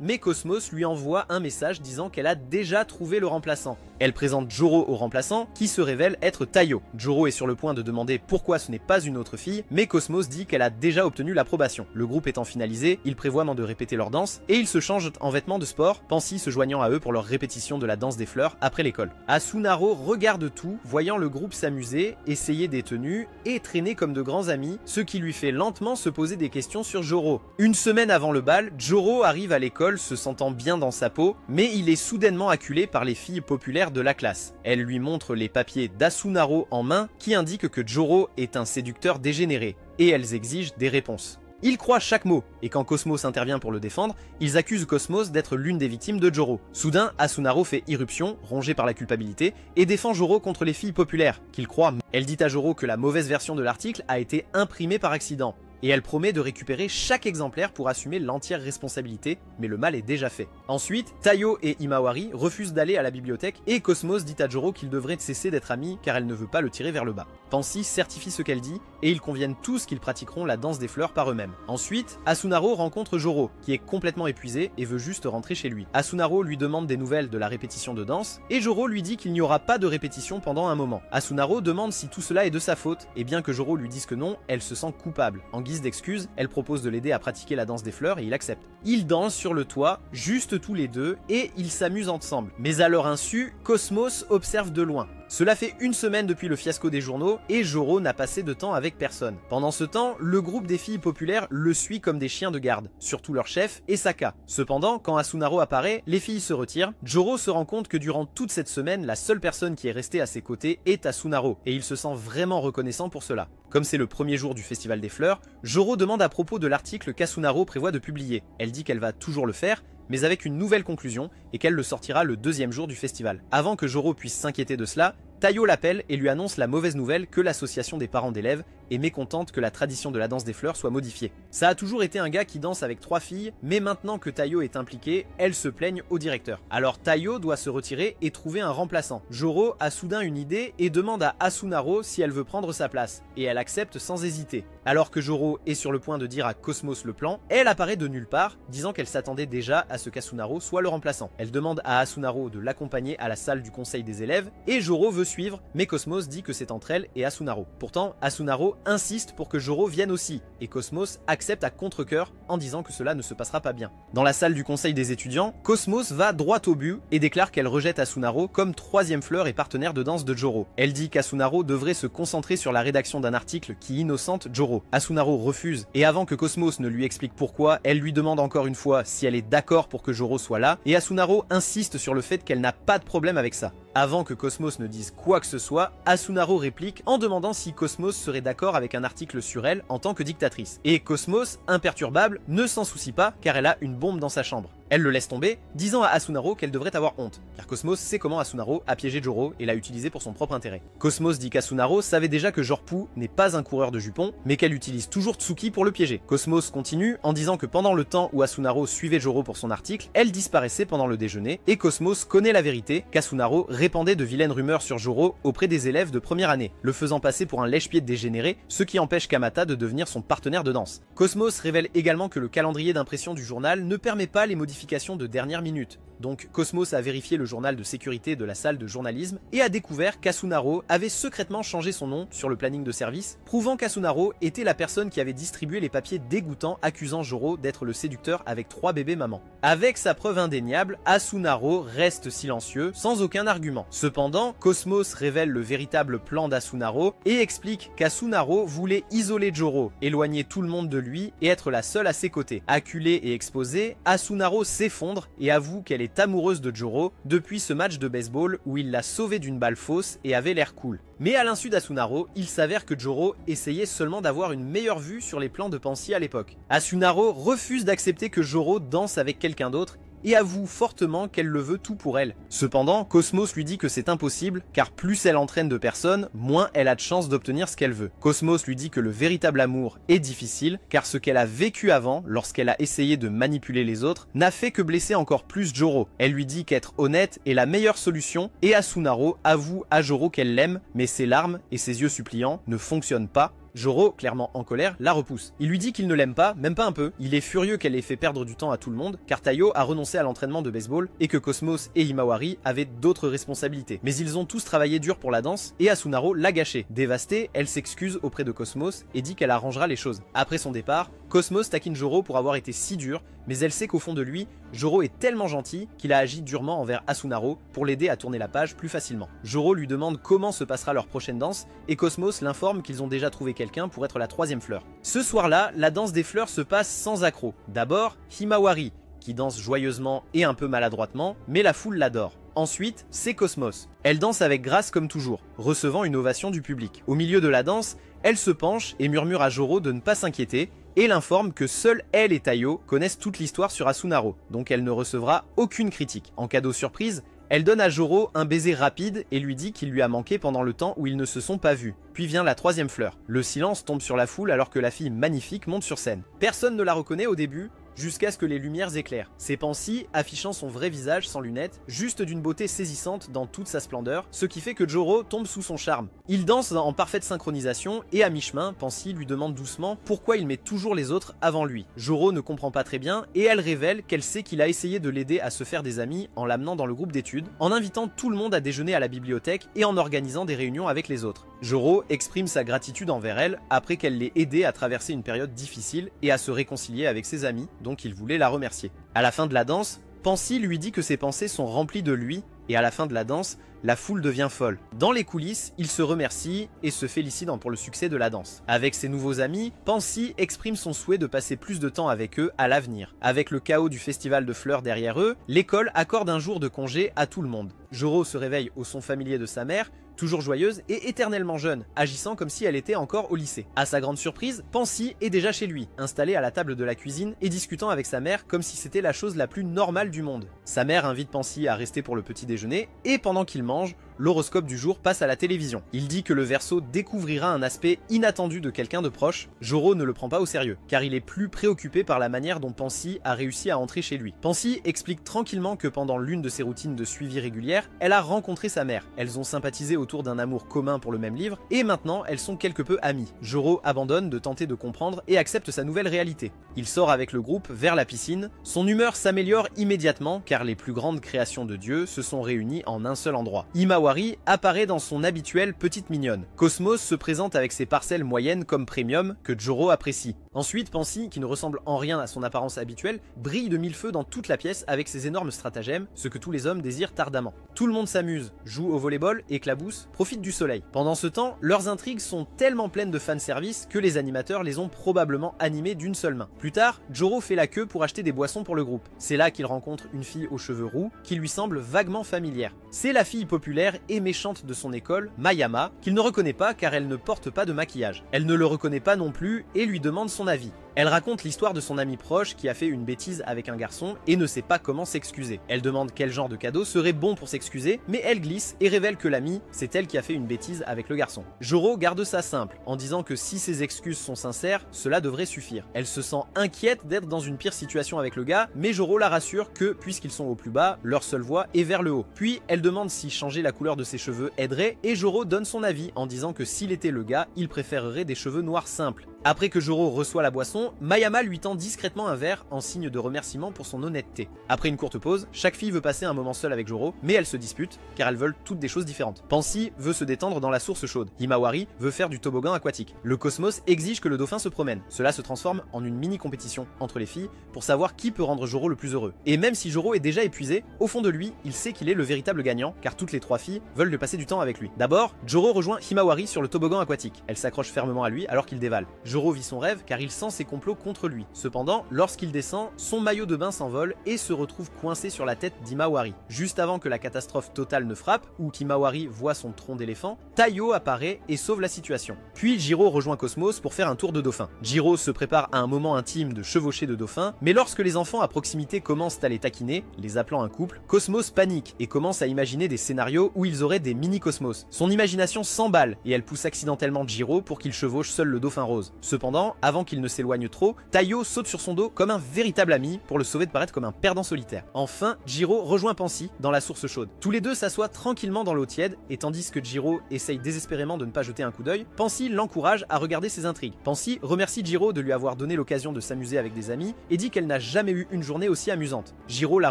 mais Cosmos lui envoie un message disant qu'elle a déjà trouvé le remplaçant. Elle présente Joro au remplaçant, qui se révèle être Tayo. Joro est sur le point de demander pourquoi ce n'est pas une autre fille, mais Cosmos dit qu'elle a déjà obtenu l'approbation. Le groupe étant finalisé, ils prévoient de répéter leur danse, et ils se changent en vêtements de sport, Pansy se joignant à eux pour leur répétition de la danse des fleurs après l'école. Asunaro regarde tout, voyant le groupe s'amuser, essayer des tenues, et traîner comme de grands amis, ce qui lui fait lentement se poser des questions sur Joro. Une semaine avant le bal, Joro arrive à l'école se sentant bien dans sa peau, mais il est soudainement acculé par les filles populaires de la classe. Elles lui montrent les papiers d'Asunaro en main qui indiquent que Joro est un séducteur dégénéré, et elles exigent des réponses. Il croit chaque mot, et quand Cosmos intervient pour le défendre, ils accusent Cosmos d'être l'une des victimes de Joro. Soudain, Asunaro fait irruption, rongé par la culpabilité, et défend Joro contre les filles populaires, qu'il croit. Elle dit à Joro que la mauvaise version de l'article a été imprimée par accident, et elle promet de récupérer chaque exemplaire pour assumer l'entière responsabilité, mais le mal est déjà fait. Ensuite, Tayo et Himawari refusent d'aller à la bibliothèque et Cosmos dit à Joro qu'ils devraient cesser d'être amis car elle ne veut pas le tirer vers le bas. Pansy certifie ce qu'elle dit et ils conviennent tous qu'ils pratiqueront la danse des fleurs par eux-mêmes. Ensuite, Asunaro rencontre Joro, qui est complètement épuisé et veut juste rentrer chez lui. Asunaro lui demande des nouvelles de la répétition de danse et Joro lui dit qu'il n'y aura pas de répétition pendant un moment. Asunaro demande si tout cela est de sa faute et bien que Joro lui dise que non, elle se sent coupable. En guise d'excuse, elle propose de l'aider à pratiquer la danse des fleurs et il accepte. Ils dansent sur le toit, juste tous les deux, et ils s'amusent ensemble. Mais à leur insu, Cosmos observe de loin. Cela fait une semaine depuis le fiasco des journaux et Joro n'a passé de temps avec personne. Pendant ce temps, le groupe des filles populaires le suit comme des chiens de garde, surtout leur chef, Esaka. Cependant, quand Asunaro apparaît, les filles se retirent. Joro se rend compte que durant toute cette semaine, la seule personne qui est restée à ses côtés est Asunaro, et il se sent vraiment reconnaissant pour cela. Comme c'est le premier jour du festival des fleurs, Joro demande à propos de l'article qu'Asunaro prévoit de publier. Elle dit qu'elle va toujours le faire, mais avec une nouvelle conclusion et qu'elle le sortira le 2e jour du festival. Avant que Joro puisse s'inquiéter de cela, Tayo l'appelle et lui annonce la mauvaise nouvelle que l'association des parents d'élèves est mécontente que la tradition de la danse des fleurs soit modifiée. Ça a toujours été un gars qui danse avec 3 filles, mais maintenant que Tayo est impliquée, elles se plaignent au directeur. Alors Tayo doit se retirer et trouver un remplaçant. Joro a soudain une idée et demande à Asunaro si elle veut prendre sa place, et elle accepte sans hésiter. Alors que Joro est sur le point de dire à Cosmos le plan, elle apparaît de nulle part, disant qu'elle s'attendait déjà à ce qu'Asunaro soit le remplaçant. Elle demande à Asunaro de l'accompagner à la salle du conseil des élèves, et Joro veut suivre, mais Cosmos dit que c'est entre elle et Asunaro. Pourtant, Asunaro insiste pour que Joro vienne aussi, et Cosmos accepte à contre-cœur en disant que cela ne se passera pas bien. Dans la salle du conseil des étudiants, Cosmos va droit au but et déclare qu'elle rejette Asunaro comme 3e fleur et partenaire de danse de Joro. Elle dit qu'Asunaro devrait se concentrer sur la rédaction d'un article qui innocente Joro. Asunaro refuse, et avant que Cosmos ne lui explique pourquoi, elle lui demande encore une fois si elle est d'accord pour que Joro soit là, et Asunaro insiste sur le fait qu'elle n'a pas de problème avec ça. Avant que Cosmos ne dise quoi que ce soit, Asunaro réplique en demandant si Cosmos serait d'accord avec un article sur elle en tant que dictatrice. Et Cosmos, imperturbable, ne s'en soucie pas car elle a une bombe dans sa chambre. Elle le laisse tomber, disant à Asunaro qu'elle devrait avoir honte, car Cosmos sait comment Asunaro a piégé Joro et l'a utilisé pour son propre intérêt. Cosmos dit qu'Asunaro savait déjà que Jorpu n'est pas un coureur de jupons, mais qu'elle utilise toujours Tsuki pour le piéger. Cosmos continue en disant que pendant le temps où Asunaro suivait Joro pour son article, elle disparaissait pendant le déjeuner, et Cosmos connaît la vérité qu'Asunaro répandait de vilaines rumeurs sur Joro auprès des élèves de première année, le faisant passer pour un lèche-pied dégénéré, ce qui empêche Kamata de devenir son partenaire de danse. Cosmos révèle également que le calendrier d'impression du journal ne permet pas les modifications de dernière minute. Donc Cosmos a vérifié le journal de sécurité de la salle de journalisme et a découvert qu'Asunaro avait secrètement changé son nom sur le planning de service, prouvant qu'Asunaro était la personne qui avait distribué les papiers dégoûtants accusant Joro d'être le séducteur avec 3 bébés mamans. Avec sa preuve indéniable, Asunaro reste silencieux, sans aucun argument. Cependant, Cosmos révèle le véritable plan d'Asunaro et explique qu'Asunaro voulait isoler Joro, éloigner tout le monde de lui et être la seule à ses côtés. Acculée et exposée, Asunaro s'effondre et avoue qu'elle est amoureuse de Joro depuis ce match de baseball où il l'a sauvée d'une balle fausse et avait l'air cool. Mais à l'insu d'Asunaro, il s'avère que Joro essayait seulement d'avoir une meilleure vue sur les plans de Pansy à l'époque. Asunaro refuse d'accepter que Joro danse avec quelqu'un d'autre et avoue fortement qu'elle le veut tout pour elle. Cependant, Cosmos lui dit que c'est impossible, car plus elle entraîne de personnes, moins elle a de chances d'obtenir ce qu'elle veut. Cosmos lui dit que le véritable amour est difficile, car ce qu'elle a vécu avant, lorsqu'elle a essayé de manipuler les autres, n'a fait que blesser encore plus Joro. Elle lui dit qu'être honnête est la meilleure solution, et Asunaro avoue à Joro qu'elle l'aime, mais ses larmes et ses yeux suppliants ne fonctionnent pas. Joro, clairement en colère, la repousse. Il lui dit qu'il ne l'aime pas, même pas un peu. Il est furieux qu'elle ait fait perdre du temps à tout le monde, car Tayo a renoncé à l'entraînement de baseball et que Cosmos et Himawari avaient d'autres responsabilités. Mais ils ont tous travaillé dur pour la danse et Asunaro l'a gâché. Dévastée, elle s'excuse auprès de Cosmos et dit qu'elle arrangera les choses. Après son départ, Cosmos taquine Joro pour avoir été si dur, mais elle sait qu'au fond de lui, Joro est tellement gentil qu'il a agi durement envers Asunaro pour l'aider à tourner la page plus facilement. Joro lui demande comment se passera leur prochaine danse et Cosmos l'informe qu'ils ont déjà trouvé quelqu'un pour être la 3e fleur. Ce soir-là, la danse des fleurs se passe sans accroc. D'abord, Himawari, qui danse joyeusement et un peu maladroitement, mais la foule l'adore. Ensuite, c'est Cosmos. Elle danse avec grâce comme toujours, recevant une ovation du public. Au milieu de la danse, elle se penche et murmure à Joro de ne pas s'inquiéter, et l'informe que seules elle et Tayo connaissent toute l'histoire sur Asunaro, donc elle ne recevra aucune critique. En cadeau surprise, elle donne à Joro un baiser rapide et lui dit qu'il lui a manqué pendant le temps où ils ne se sont pas vus. Puis vient la 3e fleur. Le silence tombe sur la foule alors que la fille magnifique monte sur scène. Personne ne la reconnaît au début, jusqu'à ce que les lumières éclairent. C'est Pansy affichant son vrai visage sans lunettes, juste d'une beauté saisissante dans toute sa splendeur, ce qui fait que Joro tombe sous son charme. Il danse en parfaite synchronisation et à mi-chemin, Pansy lui demande doucement pourquoi il met toujours les autres avant lui. Joro ne comprend pas très bien et elle révèle qu'elle sait qu'il a essayé de l'aider à se faire des amis en l'amenant dans le groupe d'études, en invitant tout le monde à déjeuner à la bibliothèque et en organisant des réunions avec les autres. Joro exprime sa gratitude envers elle après qu'elle l'ait aidé à traverser une période difficile et à se réconcilier avec ses amis, donc il voulait la remercier. À la fin de la danse, Pansy lui dit que ses pensées sont remplies de lui, et à la fin de la danse, la foule devient folle. Dans les coulisses, ils se remercient et se félicitent pour le succès de la danse. Avec ses nouveaux amis, Pansy exprime son souhait de passer plus de temps avec eux à l'avenir. Avec le chaos du festival de fleurs derrière eux, l'école accorde un jour de congé à tout le monde. Joro se réveille au son familier de sa mère, toujours joyeuse et éternellement jeune, agissant comme si elle était encore au lycée. À sa grande surprise, Pansy est déjà chez lui, installée à la table de la cuisine et discutant avec sa mère comme si c'était la chose la plus normale du monde. Sa mère invite Pansy à rester pour le petit déjeuner et pendant qu'il mange, l'horoscope du jour passe à la télévision. Il dit que le Verseau découvrira un aspect inattendu de quelqu'un de proche. Joro ne le prend pas au sérieux, car il est plus préoccupé par la manière dont Pansy a réussi à entrer chez lui. Pansy explique tranquillement que pendant l'une de ses routines de suivi régulière, elle a rencontré sa mère. Elles ont sympathisé autour d'un amour commun pour le même livre, et maintenant elles sont quelque peu amies. Joro abandonne de tenter de comprendre et accepte sa nouvelle réalité. Il sort avec le groupe vers la piscine. Son humeur s'améliore immédiatement, car les plus grandes créations de Dieu se sont réunies en un seul endroit. Himawari apparaît dans son habituelle petite mignonne. Cosmos se présente avec ses parcelles moyennes comme premium que Joro apprécie. Ensuite, Pansy, qui ne ressemble en rien à son apparence habituelle, brille de mille feux dans toute la pièce avec ses énormes stratagèmes, ce que tous les hommes désirent ardemment. Tout le monde s'amuse, joue au volleyball, éclabousse, profite du soleil. Pendant ce temps, leurs intrigues sont tellement pleines de fanservice que les animateurs les ont probablement animées d'une seule main. Plus tard, Joro fait la queue pour acheter des boissons pour le groupe. C'est là qu'il rencontre une fille aux cheveux roux qui lui semble vaguement familière. C'est la fille populaire et méchante de son école, Mayama, qu'il ne reconnaît pas car elle ne porte pas de maquillage. Elle ne le reconnaît pas non plus et lui demande son avis. Elle raconte l'histoire de son ami proche qui a fait une bêtise avec un garçon et ne sait pas comment s'excuser. Elle demande quel genre de cadeau serait bon pour s'excuser, mais elle glisse et révèle que l'amie, c'est elle qui a fait une bêtise avec le garçon. Joro garde ça simple, en disant que si ses excuses sont sincères, cela devrait suffire. Elle se sent inquiète d'être dans une pire situation avec le gars, mais Joro la rassure que, puisqu'ils sont au plus bas, leur seule voie est vers le haut. Puis, elle demande si changer la couleur de ses cheveux aiderait, et Joro donne son avis en disant que s'il était le gars, il préférerait des cheveux noirs simples. Après que Joro reçoit la boisson, Mayama lui tend discrètement un verre en signe de remerciement pour son honnêteté. Après une courte pause, chaque fille veut passer un moment seul avec Joro, mais elles se disputent car elles veulent toutes des choses différentes. Pansy veut se détendre dans la source chaude. Himawari veut faire du toboggan aquatique. Le Cosmos exige que le dauphin se promène. Cela se transforme en une mini compétition entre les filles pour savoir qui peut rendre Joro le plus heureux. Et même si Joro est déjà épuisé, au fond de lui, il sait qu'il est le véritable gagnant car toutes les trois filles veulent lui passer du temps avec lui. D'abord, Joro rejoint Himawari sur le toboggan aquatique. Elle s'accroche fermement à lui alors qu'il dévale. Joro vit son rêve car il sent ses complots contre lui. Cependant, lorsqu'il descend, son maillot de bain s'envole et se retrouve coincé sur la tête d'Himawari. Juste avant que la catastrophe totale ne frappe, ou qu'Himawari voit son tronc d'éléphant, Taiyo apparaît et sauve la situation. Puis Jiro rejoint Cosmos pour faire un tour de dauphin. Jiro se prépare à un moment intime de chevauchée de dauphin, mais lorsque les enfants à proximité commencent à les taquiner, les appelant un couple, Cosmos panique et commence à imaginer des scénarios où ils auraient des mini-cosmos. Son imagination s'emballe et elle pousse accidentellement Jiro pour qu'il chevauche seul le dauphin rose. Cependant, avant qu'il ne s'éloigne trop, Taiyo saute sur son dos comme un véritable ami pour le sauver de paraître comme un perdant solitaire. Enfin, Jiro rejoint Pansy dans la source chaude. Tous les deux s'assoient tranquillement dans l'eau tiède et tandis que Jiro essaye désespérément de ne pas jeter un coup d'œil, Pansy l'encourage à regarder ses intrigues. Pansy remercie Jiro de lui avoir donné l'occasion de s'amuser avec des amis et dit qu'elle n'a jamais eu une journée aussi amusante. Jiro la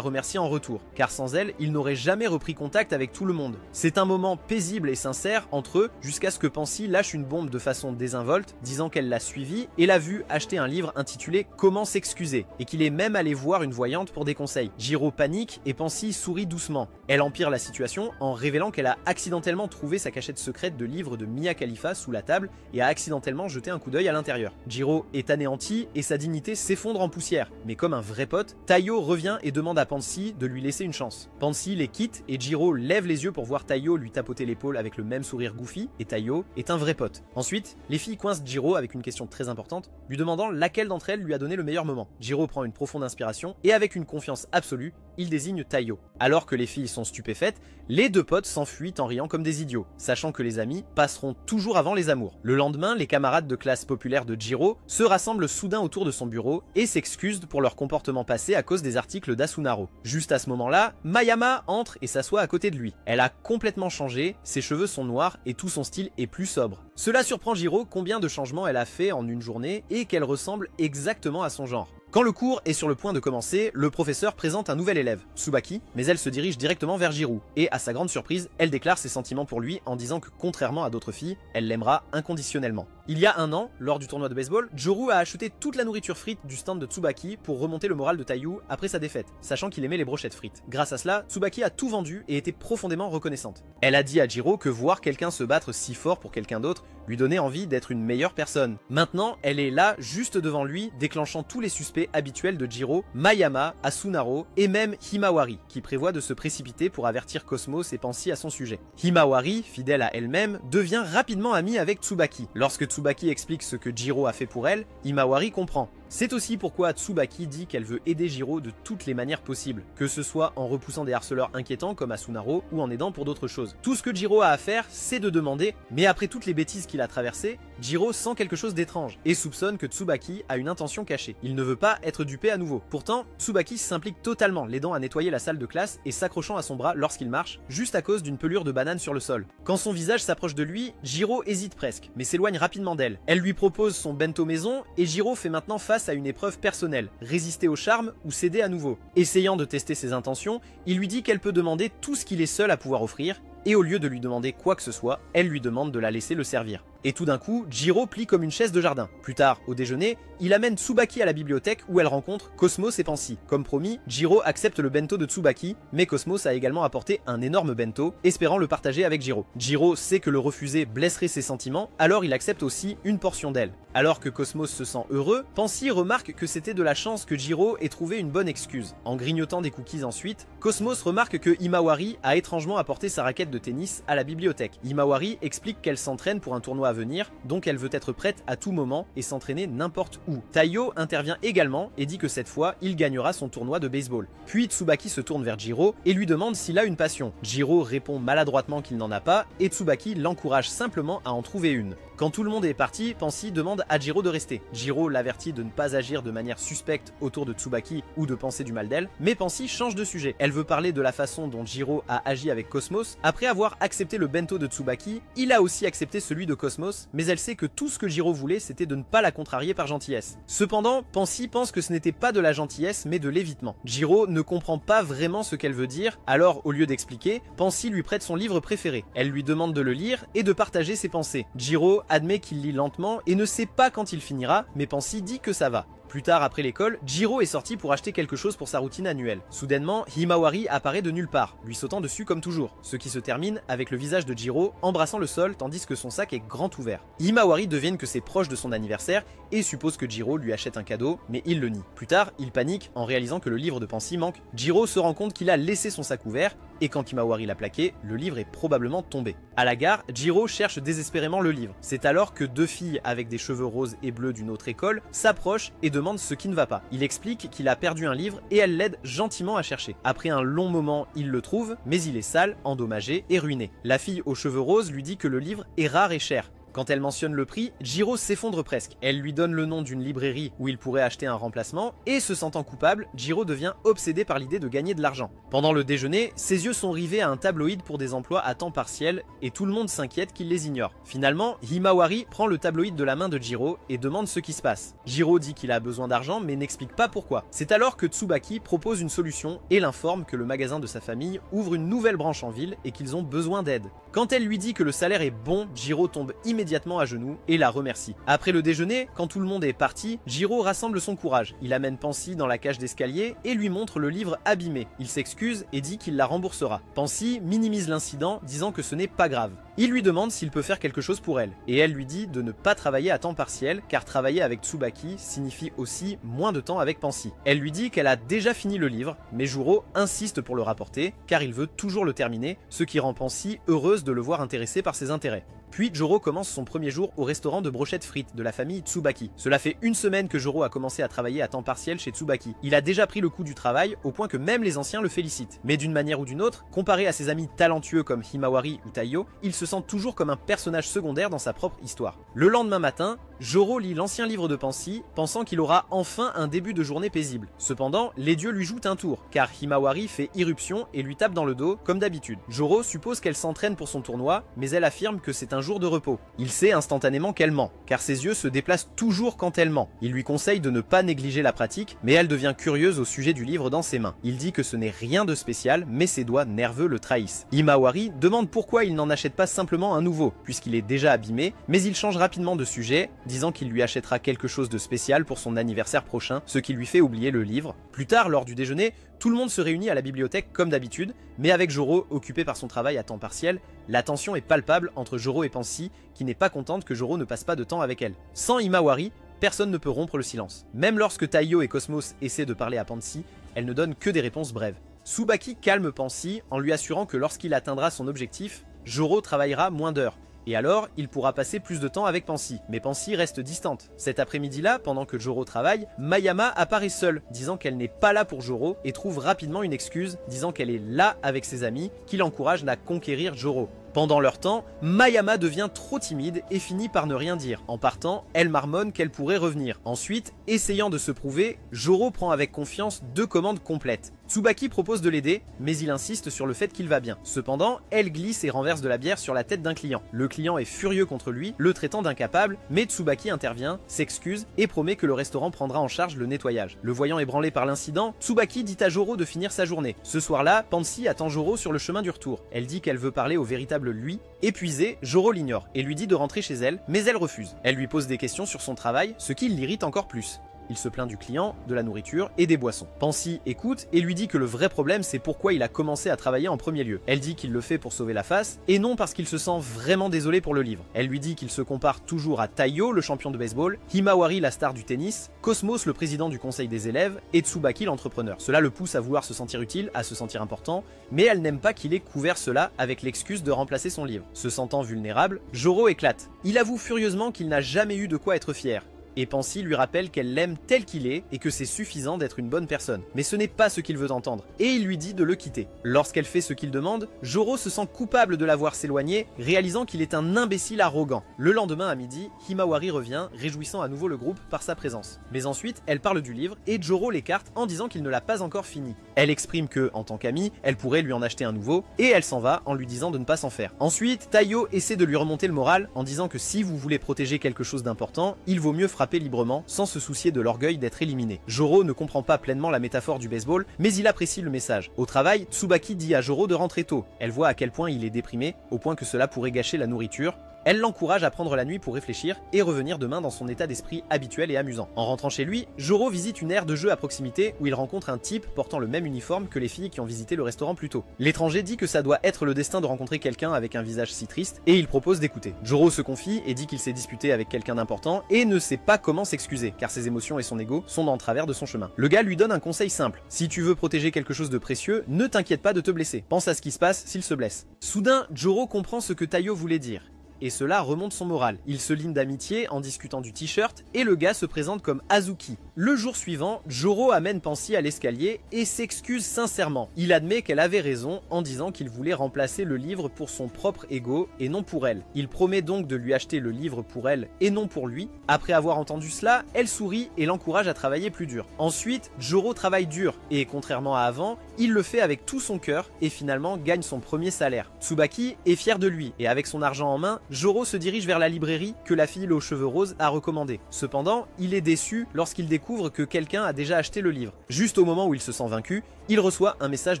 remercie en retour, car sans elle, il n'aurait jamais repris contact avec tout le monde. C'est un moment paisible et sincère entre eux jusqu'à ce que Pansy lâche une bombe de façon désinvolte, disant qu'elle l'a suivi et l'a vu acheter un livre intitulé Comment s'excuser et qu'il est même allé voir une voyante pour des conseils. Jiro panique et Pansy sourit doucement. Elle empire la situation en révélant qu'elle a accidentellement trouvé sa cachette secrète de livres de Mia Khalifa sous la table et a accidentellement jeté un coup d'œil à l'intérieur. Jiro est anéanti et sa dignité s'effondre en poussière. Mais comme un vrai pote, Taiyo revient et demande à Pansy de lui laisser une chance. Pansy les quitte et Jiro lève les yeux pour voir Taiyo lui tapoter l'épaule avec le même sourire goofy et Taiyo est un vrai pote. Ensuite, les filles coincent Jiro avec une question très importante, lui demandant laquelle d'entre elles lui a donné le meilleur moment. Jiro prend une profonde inspiration et avec une confiance absolue, il désigne Taiyo. Alors que les filles sont stupéfaites, les deux potes s'enfuient en riant comme des idiots, sachant que les amis passeront toujours avant les amours. Le lendemain, les camarades de classe populaire de Jiro se rassemblent soudain autour de son bureau et s'excusent pour leur comportement passé à cause des articles d'Asunaro. Juste à ce moment-là, Mayama entre et s'assoit à côté de lui. Elle a complètement changé, ses cheveux sont noirs et tout son style est plus sobre. Cela surprend Jiro combien de changements elle a fait en une journée et qu'elle ressemble exactement à son genre. Quand le cours est sur le point de commencer, le professeur présente un nouvel élève, Tsubaki, mais elle se dirige directement vers Jiro, et à sa grande surprise, elle déclare ses sentiments pour lui en disant que contrairement à d'autres filles, elle l'aimera inconditionnellement. Il y a un an, lors du tournoi de baseball, Joro a acheté toute la nourriture frite du stand de Tsubaki pour remonter le moral de Taiyo après sa défaite, sachant qu'il aimait les brochettes frites. Grâce à cela, Tsubaki a tout vendu et était profondément reconnaissante. Elle a dit à Jiro que voir quelqu'un se battre si fort pour quelqu'un d'autre lui donnait envie d'être une meilleure personne. Maintenant, elle est là, juste devant lui, déclenchant tous les suspects habituels de Jiro, Mayama, Asunaro et même Himawari, qui prévoit de se précipiter pour avertir Cosmos et Pansy à son sujet. Himawari, fidèle à elle-même, devient rapidement amie avec Tsubaki. Lorsque Tsubaki explique ce que Jiro a fait pour elle, Himawari comprend. C'est aussi pourquoi Tsubaki dit qu'elle veut aider Jiro de toutes les manières possibles, que ce soit en repoussant des harceleurs inquiétants comme Asunaro ou en aidant pour d'autres choses. Tout ce que Jiro a à faire, c'est de demander, mais après toutes les bêtises qu'il a traversées, Jiro sent quelque chose d'étrange et soupçonne que Tsubaki a une intention cachée. Il ne veut pas être dupé à nouveau. Pourtant, Tsubaki s'implique totalement, l'aidant à nettoyer la salle de classe et s'accrochant à son bras lorsqu'il marche, juste à cause d'une pelure de banane sur le sol. Quand son visage s'approche de lui, Jiro hésite presque, mais s'éloigne rapidement d'elle. Elle lui propose son bento maison et Jiro fait maintenant face à une épreuve personnelle, résister au charme ou céder à nouveau. Essayant de tester ses intentions, il lui dit qu'elle peut demander tout ce qu'il est seul à pouvoir offrir, et au lieu de lui demander quoi que ce soit, elle lui demande de la laisser le servir. Et tout d'un coup, Jiro plie comme une chaise de jardin. Plus tard, au déjeuner, il amène Tsubaki à la bibliothèque où elle rencontre Cosmos et Pansy. Comme promis, Jiro accepte le bento de Tsubaki, mais Cosmos a également apporté un énorme bento, espérant le partager avec Jiro. Jiro sait que le refuser blesserait ses sentiments, alors il accepte aussi une portion d'elle. Alors que Cosmos se sent heureux, Pansy remarque que c'était de la chance que Jiro ait trouvé une bonne excuse. En grignotant des cookies ensuite, Cosmos remarque que Himawari a étrangement apporté sa raquette de tennis à la bibliothèque. Himawari explique qu'elle s'entraîne pour un tournoi à venir, donc elle veut être prête à tout moment et s'entraîner n'importe où. Taiyo intervient également et dit que cette fois, il gagnera son tournoi de baseball. Puis Tsubaki se tourne vers Jiro et lui demande s'il a une passion. Jiro répond maladroitement qu'il n'en a pas et Tsubaki l'encourage simplement à en trouver une. Quand tout le monde est parti, Pansy demande à Jiro de rester. Jiro l'avertit de ne pas agir de manière suspecte autour de Tsubaki ou de penser du mal d'elle, mais Pansy change de sujet. Elle veut parler de la façon dont Jiro a agi avec Cosmos. Après avoir accepté le bento de Tsubaki, il a aussi accepté celui de Cosmos, mais elle sait que tout ce que Jiro voulait, c'était de ne pas la contrarier par gentillesse. Cependant, Pansy pense que ce n'était pas de la gentillesse, mais de l'évitement. Jiro ne comprend pas vraiment ce qu'elle veut dire, alors au lieu d'expliquer, Pansy lui prête son livre préféré. Elle lui demande de le lire et de partager ses pensées. Jiro admet qu'il lit lentement et ne sait pas quand il finira, mais Pansy dit que ça va. Plus tard après l'école, Jiro est sorti pour acheter quelque chose pour sa routine annuelle. Soudainement, Himawari apparaît de nulle part, lui sautant dessus comme toujours, ce qui se termine avec le visage de Jiro embrassant le sol tandis que son sac est grand ouvert. Himawari devine que c'est proche de son anniversaire et suppose que Jiro lui achète un cadeau, mais il le nie. Plus tard, il panique en réalisant que le livre de Pansy manque. Jiro se rend compte qu'il a laissé son sac ouvert et quand Himawari l'a plaqué, le livre est probablement tombé. À la gare, Jiro cherche désespérément le livre. C'est alors que deux filles avec des cheveux roses et bleus d'une autre école s'approchent et demandent ce qui ne va pas. Il explique qu'il a perdu un livre et elle l'aide gentiment à chercher. Après un long moment, il le trouve, mais il est sale, endommagé et ruiné. La fille aux cheveux roses lui dit que le livre est rare et cher. Quand elle mentionne le prix, Jiro s'effondre presque. Elle lui donne le nom d'une librairie où il pourrait acheter un remplacement et se sentant coupable, Jiro devient obsédé par l'idée de gagner de l'argent. Pendant le déjeuner, ses yeux sont rivés à un tabloïd pour des emplois à temps partiel et tout le monde s'inquiète qu'il les ignore. Finalement, Himawari prend le tabloïd de la main de Jiro et demande ce qui se passe. Jiro dit qu'il a besoin d'argent mais n'explique pas pourquoi. C'est alors que Tsubaki propose une solution et l'informe que le magasin de sa famille ouvre une nouvelle branche en ville et qu'ils ont besoin d'aide. Quand elle lui dit que le salaire est bon, Jiro tombe immédiatement à genoux et la remercie. Après le déjeuner, quand tout le monde est parti, Jiro rassemble son courage. Il amène Pansy dans la cage d'escalier et lui montre le livre abîmé. Il s'excuse et dit qu'il la remboursera. Pansy minimise l'incident, disant que ce n'est pas grave. Il lui demande s'il peut faire quelque chose pour elle, et elle lui dit de ne pas travailler à temps partiel, car travailler avec Tsubaki signifie aussi moins de temps avec Pansy. Elle lui dit qu'elle a déjà fini le livre, mais Juro insiste pour le rapporter, car il veut toujours le terminer, ce qui rend Pansy heureuse de le voir intéressé par ses intérêts. Puis Joro commence son premier jour au restaurant de brochettes frites de la famille Tsubaki. Cela fait une semaine que Joro a commencé à travailler à temps partiel chez Tsubaki. Il a déjà pris le coup du travail au point que même les anciens le félicitent. Mais d'une manière ou d'une autre, comparé à ses amis talentueux comme Himawari ou Taiyo, il se sent toujours comme un personnage secondaire dans sa propre histoire. Le lendemain matin, Joro lit l'ancien livre de Pansy, pensant qu'il aura enfin un début de journée paisible. Cependant, les dieux lui jouent un tour, car Himawari fait irruption et lui tape dans le dos, comme d'habitude. Joro suppose qu'elle s'entraîne pour son tournoi, mais elle affirme que c'est un jour de repos. Il sait instantanément qu'elle ment, car ses yeux se déplacent toujours quand elle ment. Il lui conseille de ne pas négliger la pratique, mais elle devient curieuse au sujet du livre dans ses mains. Il dit que ce n'est rien de spécial, mais ses doigts nerveux le trahissent. Himawari demande pourquoi il n'en achète pas simplement un nouveau, puisqu'il est déjà abîmé, mais il change rapidement de sujet, disant qu'il lui achètera quelque chose de spécial pour son anniversaire prochain, ce qui lui fait oublier le livre. Plus tard, lors du déjeuner, tout le monde se réunit à la bibliothèque comme d'habitude, mais avec Joro occupé par son travail à temps partiel, la tension est palpable entre Joro et Pansy, qui n'est pas contente que Joro ne passe pas de temps avec elle. Sans Himawari, personne ne peut rompre le silence. Même lorsque Taiyo et Cosmos essaient de parler à Pansy, elle ne donne que des réponses brèves. Tsubaki calme Pansy en lui assurant que lorsqu'il atteindra son objectif, Joro travaillera moins d'heures. Et alors, il pourra passer plus de temps avec Pansy. Mais Pansy reste distante. Cet après-midi-là, pendant que Joro travaille, Mayama apparaît seule, disant qu'elle n'est pas là pour Joro et trouve rapidement une excuse, disant qu'elle est là avec ses amis, qui l'encouragent à conquérir Joro. Pendant leur temps, Mayama devient trop timide et finit par ne rien dire. En partant, elle marmonne qu'elle pourrait revenir. Ensuite, essayant de se prouver, Joro prend avec confiance 2 commandes complètes. Tsubaki propose de l'aider, mais il insiste sur le fait qu'il va bien. Cependant, elle glisse et renverse de la bière sur la tête d'un client. Le client est furieux contre lui, le traitant d'incapable, mais Tsubaki intervient, s'excuse et promet que le restaurant prendra en charge le nettoyage. Le voyant ébranlé par l'incident, Tsubaki dit à Joro de finir sa journée. Ce soir-là, Pansy attend Joro sur le chemin du retour. Elle dit qu'elle veut parler au véritable lui. Épuisée, Joro l'ignore et lui dit de rentrer chez elle, mais elle refuse. Elle lui pose des questions sur son travail, ce qui l'irrite encore plus. Il se plaint du client, de la nourriture et des boissons. Pansy écoute et lui dit que le vrai problème c'est pourquoi il a commencé à travailler en premier lieu. Elle dit qu'il le fait pour sauver la face et non parce qu'il se sent vraiment désolé pour le livre. Elle lui dit qu'il se compare toujours à Taiyo, le champion de baseball, Himawari, la star du tennis, Cosmos, le président du conseil des élèves et Tsubaki, l'entrepreneur. Cela le pousse à vouloir se sentir utile, à se sentir important, mais elle n'aime pas qu'il ait couvert cela avec l'excuse de remplacer son livre. Se sentant vulnérable, Joro éclate. Il avoue furieusement qu'il n'a jamais eu de quoi être fier. Et Pansy lui rappelle qu'elle l'aime tel qu'il est et que c'est suffisant d'être une bonne personne. Mais ce n'est pas ce qu'il veut entendre, et il lui dit de le quitter. Lorsqu'elle fait ce qu'il demande, Joro se sent coupable de la voir s'éloigner, réalisant qu'il est un imbécile arrogant. Le lendemain à midi, Himawari revient, réjouissant à nouveau le groupe par sa présence. Mais ensuite, elle parle du livre, et Joro l'écarte en disant qu'il ne l'a pas encore fini. Elle exprime que, en tant qu'amie, elle pourrait lui en acheter un nouveau, et elle s'en va en lui disant de ne pas s'en faire. Ensuite, Taiyo essaie de lui remonter le moral en disant que si vous voulez protéger quelque chose d'important, il vaut mieux frapper librement sans se soucier de l'orgueil d'être éliminé. Joro ne comprend pas pleinement la métaphore du baseball, mais il apprécie le message. Au travail, Tsubaki dit à Joro de rentrer tôt. Elle voit à quel point il est déprimé, au point que cela pourrait gâcher la nourriture. Elle l'encourage à prendre la nuit pour réfléchir et revenir demain dans son état d'esprit habituel et amusant. En rentrant chez lui, Joro visite une aire de jeu à proximité où il rencontre un type portant le même uniforme que les filles qui ont visité le restaurant plus tôt. L'étranger dit que ça doit être le destin de rencontrer quelqu'un avec un visage si triste et il propose d'écouter. Joro se confie et dit qu'il s'est disputé avec quelqu'un d'important et ne sait pas comment s'excuser car ses émotions et son ego sont en travers de son chemin. Le gars lui donne un conseil simple. Si tu veux protéger quelque chose de précieux, ne t'inquiète pas de te blesser. Pense à ce qui se passe s'il se blesse. Soudain, Joro comprend ce que Taiyo voulait dire. Et cela remonte son moral. Il se lient d'amitié en discutant du t-shirt et le gars se présente comme Azuki. Le jour suivant, Joro amène Pansy à l'escalier et s'excuse sincèrement. Il admet qu'elle avait raison en disant qu'il voulait remplacer le livre pour son propre ego et non pour elle. Il promet donc de lui acheter le livre pour elle et non pour lui. Après avoir entendu cela, elle sourit et l'encourage à travailler plus dur. Ensuite, Joro travaille dur et contrairement à avant, il le fait avec tout son cœur et finalement gagne son premier salaire. Tsubaki est fier de lui et avec son argent en main, Joro se dirige vers la librairie que la fille aux cheveux roses a recommandée. Cependant, il est déçu lorsqu'il découvre que quelqu'un a déjà acheté le livre. Juste au moment où il se sent vaincu, il reçoit un message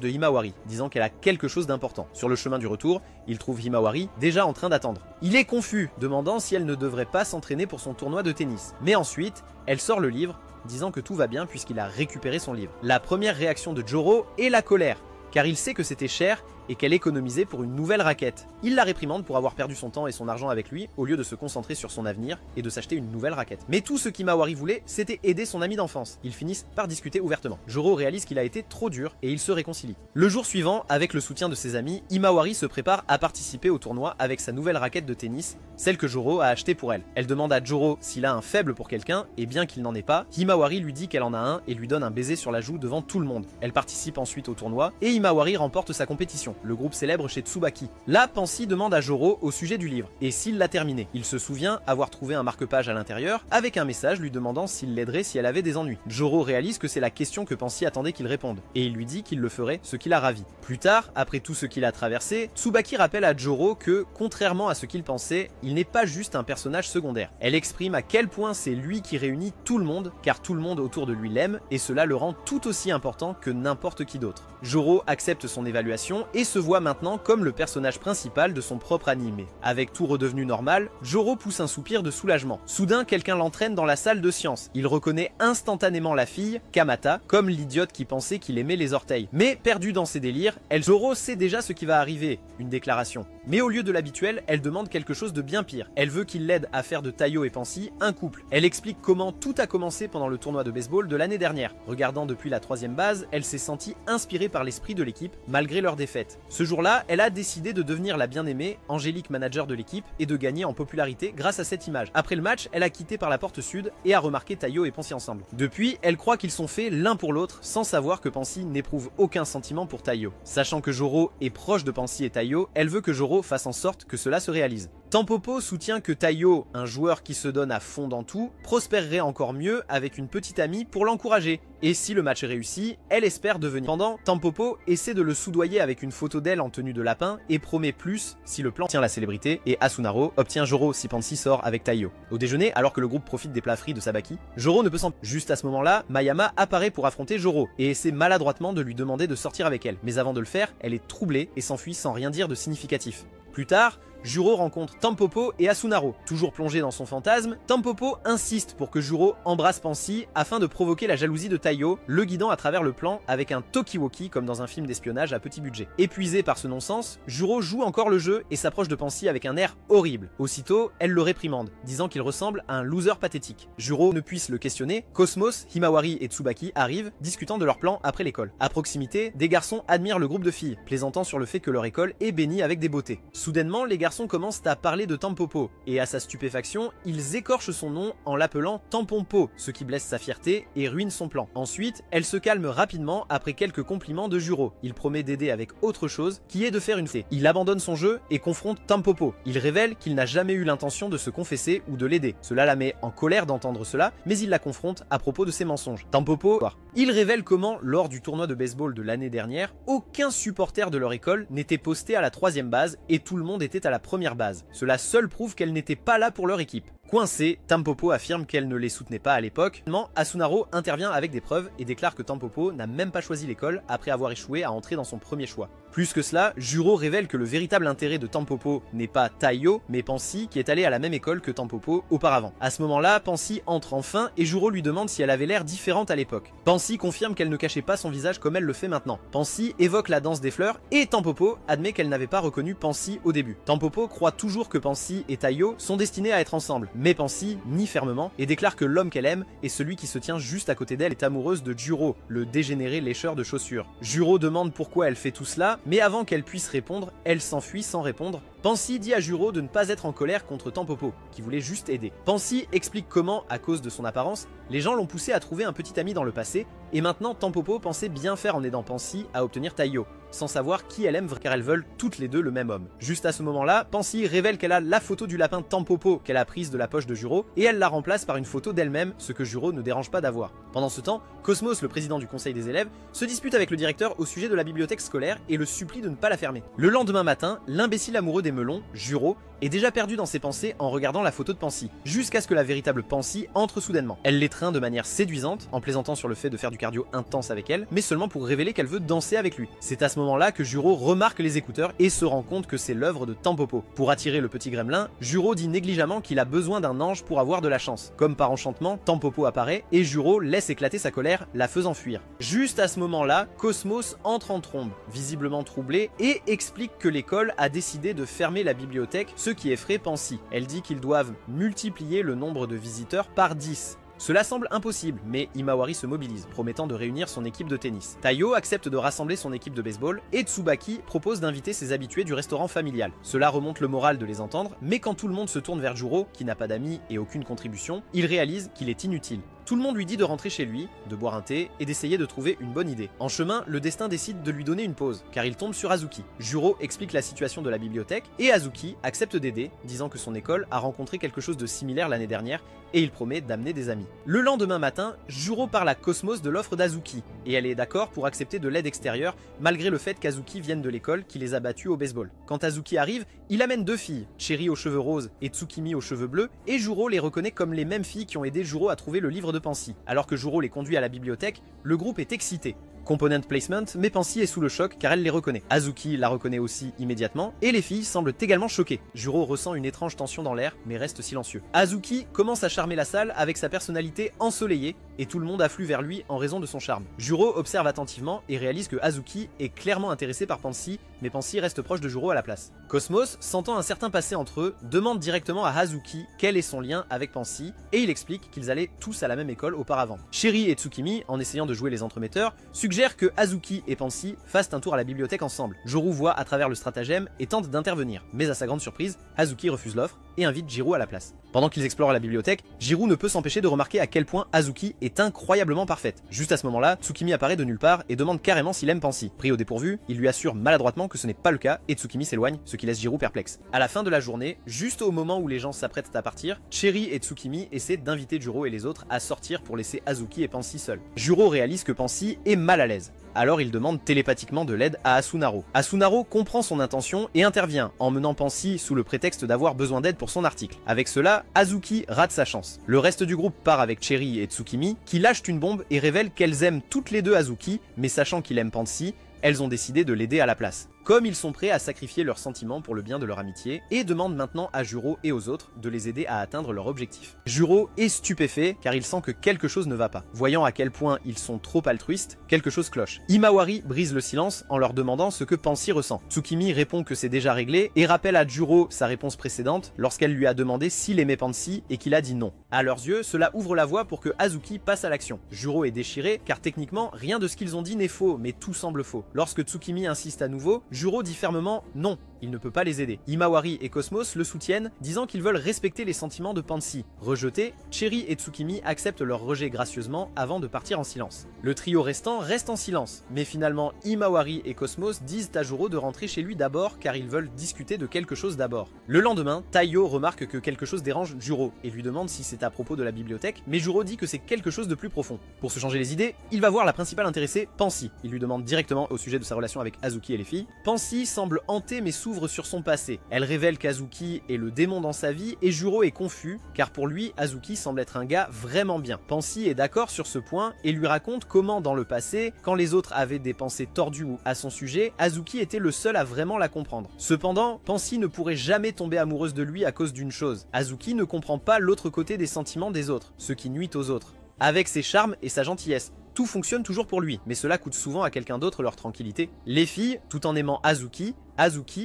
de Himawari, disant qu'elle a quelque chose d'important. Sur le chemin du retour, il trouve Himawari déjà en train d'attendre. Il est confus, demandant si elle ne devrait pas s'entraîner pour son tournoi de tennis. Mais ensuite, elle sort le livre, disant que tout va bien puisqu'il a récupéré son livre. La première réaction de Joro est la colère, car il sait que c'était cher et qu'elle économisait pour une nouvelle raquette. Il la réprimande pour avoir perdu son temps et son argent avec lui, au lieu de se concentrer sur son avenir et de s'acheter une nouvelle raquette. Mais tout ce qu'Himawari voulait, c'était aider son ami d'enfance. Ils finissent par discuter ouvertement. Joro réalise qu'il a été trop dur et ils se réconcilient. Le jour suivant, avec le soutien de ses amis, Himawari se prépare à participer au tournoi avec sa nouvelle raquette de tennis, celle que Joro a achetée pour elle. Elle demande à Joro s'il a un faible pour quelqu'un, et bien qu'il n'en ait pas, Himawari lui dit qu'elle en a un et lui donne un baiser sur la joue devant tout le monde. Elle participe ensuite au tournoi et Himawari remporte sa compétition. Le groupe célèbre chez Tsubaki. Là, Pansy demande à Joro au sujet du livre et s'il l'a terminé. Il se souvient avoir trouvé un marque-page à l'intérieur avec un message lui demandant s'il l'aiderait si elle avait des ennuis. Joro réalise que c'est la question que Pansy attendait qu'il réponde et il lui dit qu'il le ferait, ce qui la ravit. Plus tard, après tout ce qu'il a traversé, Tsubaki rappelle à Joro que, contrairement à ce qu'il pensait, il n'est pas juste un personnage secondaire. Elle exprime à quel point c'est lui qui réunit tout le monde, car tout le monde autour de lui l'aime et cela le rend tout aussi important que n'importe qui d'autre. Joro accepte son évaluation et se voit maintenant comme le personnage principal de son propre animé. Avec tout redevenu normal, Joro pousse un soupir de soulagement. Soudain, quelqu'un l'entraîne dans la salle de science. Il reconnaît instantanément la fille, Kamata, comme l'idiote qui pensait qu'il aimait les orteils. Mais perdu dans ses délires, Joro sait déjà ce qui va arriver, une déclaration. Mais au lieu de l'habituel, elle demande quelque chose de bien pire. Elle veut qu'il l'aide à faire de Taiyo et Pansy un couple. Elle explique comment tout a commencé pendant le tournoi de baseball de l'année dernière. Regardant depuis la 3e base, elle s'est sentie inspirée par l'esprit de l'équipe malgré leur défaite. Ce jour-là, elle a décidé de devenir la bien-aimée, angélique manager de l'équipe et de gagner en popularité grâce à cette image. Après le match, elle a quitté par la porte sud et a remarqué Taiyo et Pansy ensemble. Depuis, elle croit qu'ils sont faits l'un pour l'autre sans savoir que Pansy n'éprouve aucun sentiment pour Taiyo. Sachant que Joro est proche de Pansy et Taiyo, elle veut que Joro fasse en sorte que cela se réalise. Tampopo soutient que Taiyo, un joueur qui se donne à fond dans tout, prospérerait encore mieux avec une petite amie pour l'encourager. Et si le match est réussi, elle espère devenir. Pendant, Tampopo essaie de le soudoyer avec une photo d'elle en tenue de lapin et promet plus si le plan tient la célébrité et Asunaro obtient Joro si Pansy sort avec Taiyo. Au déjeuner, alors que le groupe profite des plats frits de Sabaki, Joro ne peut s'en... Juste à ce moment-là, Mayama apparaît pour affronter Joro et essaie maladroitement de lui demander de sortir avec elle. Mais avant de le faire, elle est troublée et s'enfuit sans rien dire de significatif. Plus tard, Juro rencontre Tampopo et Asunaro. Toujours plongé dans son fantasme, Tampopo insiste pour que Juro embrasse Pansy afin de provoquer la jalousie de Taiyo, le guidant à travers le plan avec un talkie-walkie comme dans un film d'espionnage à petit budget. Épuisé par ce non-sens, Juro joue encore le jeu et s'approche de Pansy avec un air horrible. Aussitôt, elle le réprimande, disant qu'il ressemble à un loser pathétique. Juro ne puisse le questionner, Cosmos, Himawari et Tsubaki arrivent, discutant de leur plan après l'école. À proximité, des garçons admirent le groupe de filles, plaisantant sur le fait que leur école est bénie avec des beautés. Soudainement, les garçons commencent à parler de Tampopo, et à sa stupéfaction, ils écorchent son nom en l'appelant Tampompo, ce qui blesse sa fierté et ruine son plan. Ensuite, elle se calme rapidement après quelques compliments de Juro. Il promet d'aider avec autre chose, qui est de faire une fée. Il abandonne son jeu et confronte Tampopo. Il révèle qu'il n'a jamais eu l'intention de se confesser ou de l'aider. Cela la met en colère d'entendre cela, mais il la confronte à propos de ses mensonges. Tampopo, il révèle comment, lors du tournoi de baseball de l'année dernière, aucun supporter de leur école n'était posté à la 3e base et tout le monde était à la première base. Cela seul prouve qu'elle n'était pas là pour leur équipe. Coincée, Tampopo affirme qu'elle ne les soutenait pas à l'époque. Finalement, Asunaro intervient avec des preuves et déclare que Tampopo n'a même pas choisi l'école après avoir échoué à entrer dans son premier choix. Plus que cela, Juro révèle que le véritable intérêt de Tampopo n'est pas Taiyo, mais Pansy qui est allée à la même école que Tampopo auparavant. À ce moment-là, Pansy entre enfin et Juro lui demande si elle avait l'air différente à l'époque. Pansy confirme qu'elle ne cachait pas son visage comme elle le fait maintenant. Pansy évoque la danse des fleurs et Tampopo admet qu'elle n'avait pas reconnu Pansy au début. Tampopo croit toujours que Pansy et Taiyo sont destinés à être ensemble, mais Pansy nie fermement et déclare que l'homme qu'elle aime est celui qui se tient juste à côté d'elle est amoureuse de Juro, le dégénéré lécheur de chaussures. Juro demande pourquoi elle fait tout cela, mais avant qu'elle puisse répondre, elle s'enfuit sans répondre. Pansy dit à Juro de ne pas être en colère contre Tampopo, qui voulait juste aider. Pansy explique comment, à cause de son apparence, les gens l'ont poussé à trouver un petit ami dans le passé, et maintenant Tampopo pensait bien faire en aidant Pansy à obtenir Taiyo, sans savoir qui elle aime car elles veulent toutes les deux le même homme. Juste à ce moment-là, Pansy révèle qu'elle a la photo du lapin Tampopo qu'elle a prise de la poche de Juro, et elle la remplace par une photo d'elle-même, ce que Juro ne dérange pas d'avoir. Pendant ce temps, Cosmos, le président du conseil des élèves, se dispute avec le directeur au sujet de la bibliothèque scolaire et le supplie de ne pas la fermer. Le lendemain matin, l'imbécile amoureux des melons, Juro, est déjà perdu dans ses pensées en regardant la photo de Pansy, jusqu'à ce que la véritable Pansy entre soudainement. Elle l'étreint de manière séduisante, en plaisantant sur le fait de faire du cardio intense avec elle, mais seulement pour révéler qu'elle veut danser avec lui. C'est à ce moment-là que Juro remarque les écouteurs et se rend compte que c'est l'œuvre de Tampopo. Pour attirer le petit gremlin, Juro dit négligemment qu'il a besoin d'un ange pour avoir de la chance. Comme par enchantement, Tampopo apparaît et Juro laisse éclater sa colère, la faisant fuir. Juste à ce moment-là, Cosmos entre en trombe, visiblement troublé, et explique que l'école a décidé de fermer la bibliothèque, ce qui effraie Pansy. Elle dit qu'ils doivent multiplier le nombre de visiteurs par 10. Cela semble impossible, mais Himawari se mobilise, promettant de réunir son équipe de tennis. Taiyo accepte de rassembler son équipe de baseball, et Tsubaki propose d'inviter ses habitués du restaurant familial. Cela remonte le moral de les entendre, mais quand tout le monde se tourne vers Juro, qui n'a pas d'amis et aucune contribution, il réalise qu'il est inutile. Tout le monde lui dit de rentrer chez lui, de boire un thé et d'essayer de trouver une bonne idée. En chemin, le destin décide de lui donner une pause, car il tombe sur Azuki. Juro explique la situation de la bibliothèque et Azuki accepte d'aider, disant que son école a rencontré quelque chose de similaire l'année dernière et il promet d'amener des amis. Le lendemain matin, Juro parle à Cosmos de l'offre d'Azuki et elle est d'accord pour accepter de l'aide extérieure malgré le fait qu'Azuki vienne de l'école qui les a battus au baseball. Quand Azuki arrive, il amène deux filles, Cherry aux cheveux roses et Tsukimi aux cheveux bleus, et Juro les reconnaît comme les mêmes filles qui ont aidé Juro à trouver le livre de Pansy. Alors que Juro les conduit à la bibliothèque, le groupe est excité. Component placement, mais Pansy est sous le choc car elle les reconnaît. Azuki la reconnaît aussi immédiatement, et les filles semblent également choquées. Juro ressent une étrange tension dans l'air, mais reste silencieux. Azuki commence à charmer la salle avec sa personnalité ensoleillée, et tout le monde afflue vers lui en raison de son charme. Juro observe attentivement et réalise que Azuki est clairement intéressé par Pansy, mais Pansy reste proche de Juro à la place. Cosmos, sentant un certain passé entre eux, demande directement à Azuki quel est son lien avec Pansy, et il explique qu'ils allaient tous à la même école auparavant. Sherry et Tsukimi, en essayant de jouer les entremetteurs, suggèrent que Azuki et Pansy fassent un tour à la bibliothèque ensemble. Juro voit à travers le stratagème et tente d'intervenir, mais à sa grande surprise, Azuki refuse l'offre et invite Jiro à la place. Pendant qu'ils explorent la bibliothèque, Jiro ne peut s'empêcher de remarquer à quel point Azuki est incroyablement parfaite. Juste à ce moment-là, Tsukimi apparaît de nulle part et demande carrément s'il aime Pansy. Pris au dépourvu, il lui assure maladroitement que ce n'est pas le cas et Tsukimi s'éloigne, ce qui laisse Jiro perplexe. À la fin de la journée, juste au moment où les gens s'apprêtent à partir, Cherry et Tsukimi essaient d'inviter Juro et les autres à sortir pour laisser Azuki et Pansy seuls. Juro réalise que Pansy est mal à l'aise. Alors il demande télépathiquement de l'aide à Asunaro. Asunaro comprend son intention et intervient, emmenant Pansy sous le prétexte d'avoir besoin d'aide pour son article. Avec cela, Azuki rate sa chance. Le reste du groupe part avec Cherry et Tsukimi, qui lâchent une bombe et révèlent qu'elles aiment toutes les deux Azuki, mais sachant qu'il aime Pansy, elles ont décidé de l'aider à la place. Comme ils sont prêts à sacrifier leurs sentiments pour le bien de leur amitié, et demandent maintenant à Juro et aux autres de les aider à atteindre leur objectif. Juro est stupéfait car il sent que quelque chose ne va pas. Voyant à quel point ils sont trop altruistes, quelque chose cloche. Himawari brise le silence en leur demandant ce que Pansy ressent. Tsukimi répond que c'est déjà réglé et rappelle à Juro sa réponse précédente lorsqu'elle lui a demandé s'il aimait Pansy et qu'il a dit non. À leurs yeux, cela ouvre la voie pour que Azuki passe à l'action. Juro est déchiré car techniquement, rien de ce qu'ils ont dit n'est faux, mais tout semble faux. Lorsque Tsukimi insiste à nouveau, Juro dit fermement non, il ne peut pas les aider. Himawari et Cosmos le soutiennent, disant qu'ils veulent respecter les sentiments de Pansy. Rejetés, Cherry et Tsukimi acceptent leur rejet gracieusement avant de partir en silence. Le trio restant reste en silence, mais finalement Himawari et Cosmos disent à Juro de rentrer chez lui d'abord car ils veulent discuter de quelque chose d'abord. Le lendemain, Taiyo remarque que quelque chose dérange Juro et lui demande si c'est à propos de la bibliothèque, mais Juro dit que c'est quelque chose de plus profond. Pour se changer les idées, il va voir la principale intéressée, Pansy. Il lui demande directement au sujet de sa relation avec Azuki et les filles. Pansy semble hantée mais s'ouvre sur son passé. Elle révèle qu'Azuki est le démon dans sa vie et Juro est confus car pour lui, Azuki semble être un gars vraiment bien. Pansy est d'accord sur ce point et lui raconte comment dans le passé, quand les autres avaient des pensées tordues à son sujet, Azuki était le seul à vraiment la comprendre. Cependant, Pansy ne pourrait jamais tomber amoureuse de lui à cause d'une chose. Azuki ne comprend pas l'autre côté des sentiments des autres, ce qui nuit aux autres. Avec ses charmes et sa gentillesse, tout fonctionne toujours pour lui, mais cela coûte souvent à quelqu'un d'autre leur tranquillité. Les filles, tout en aimant Azuki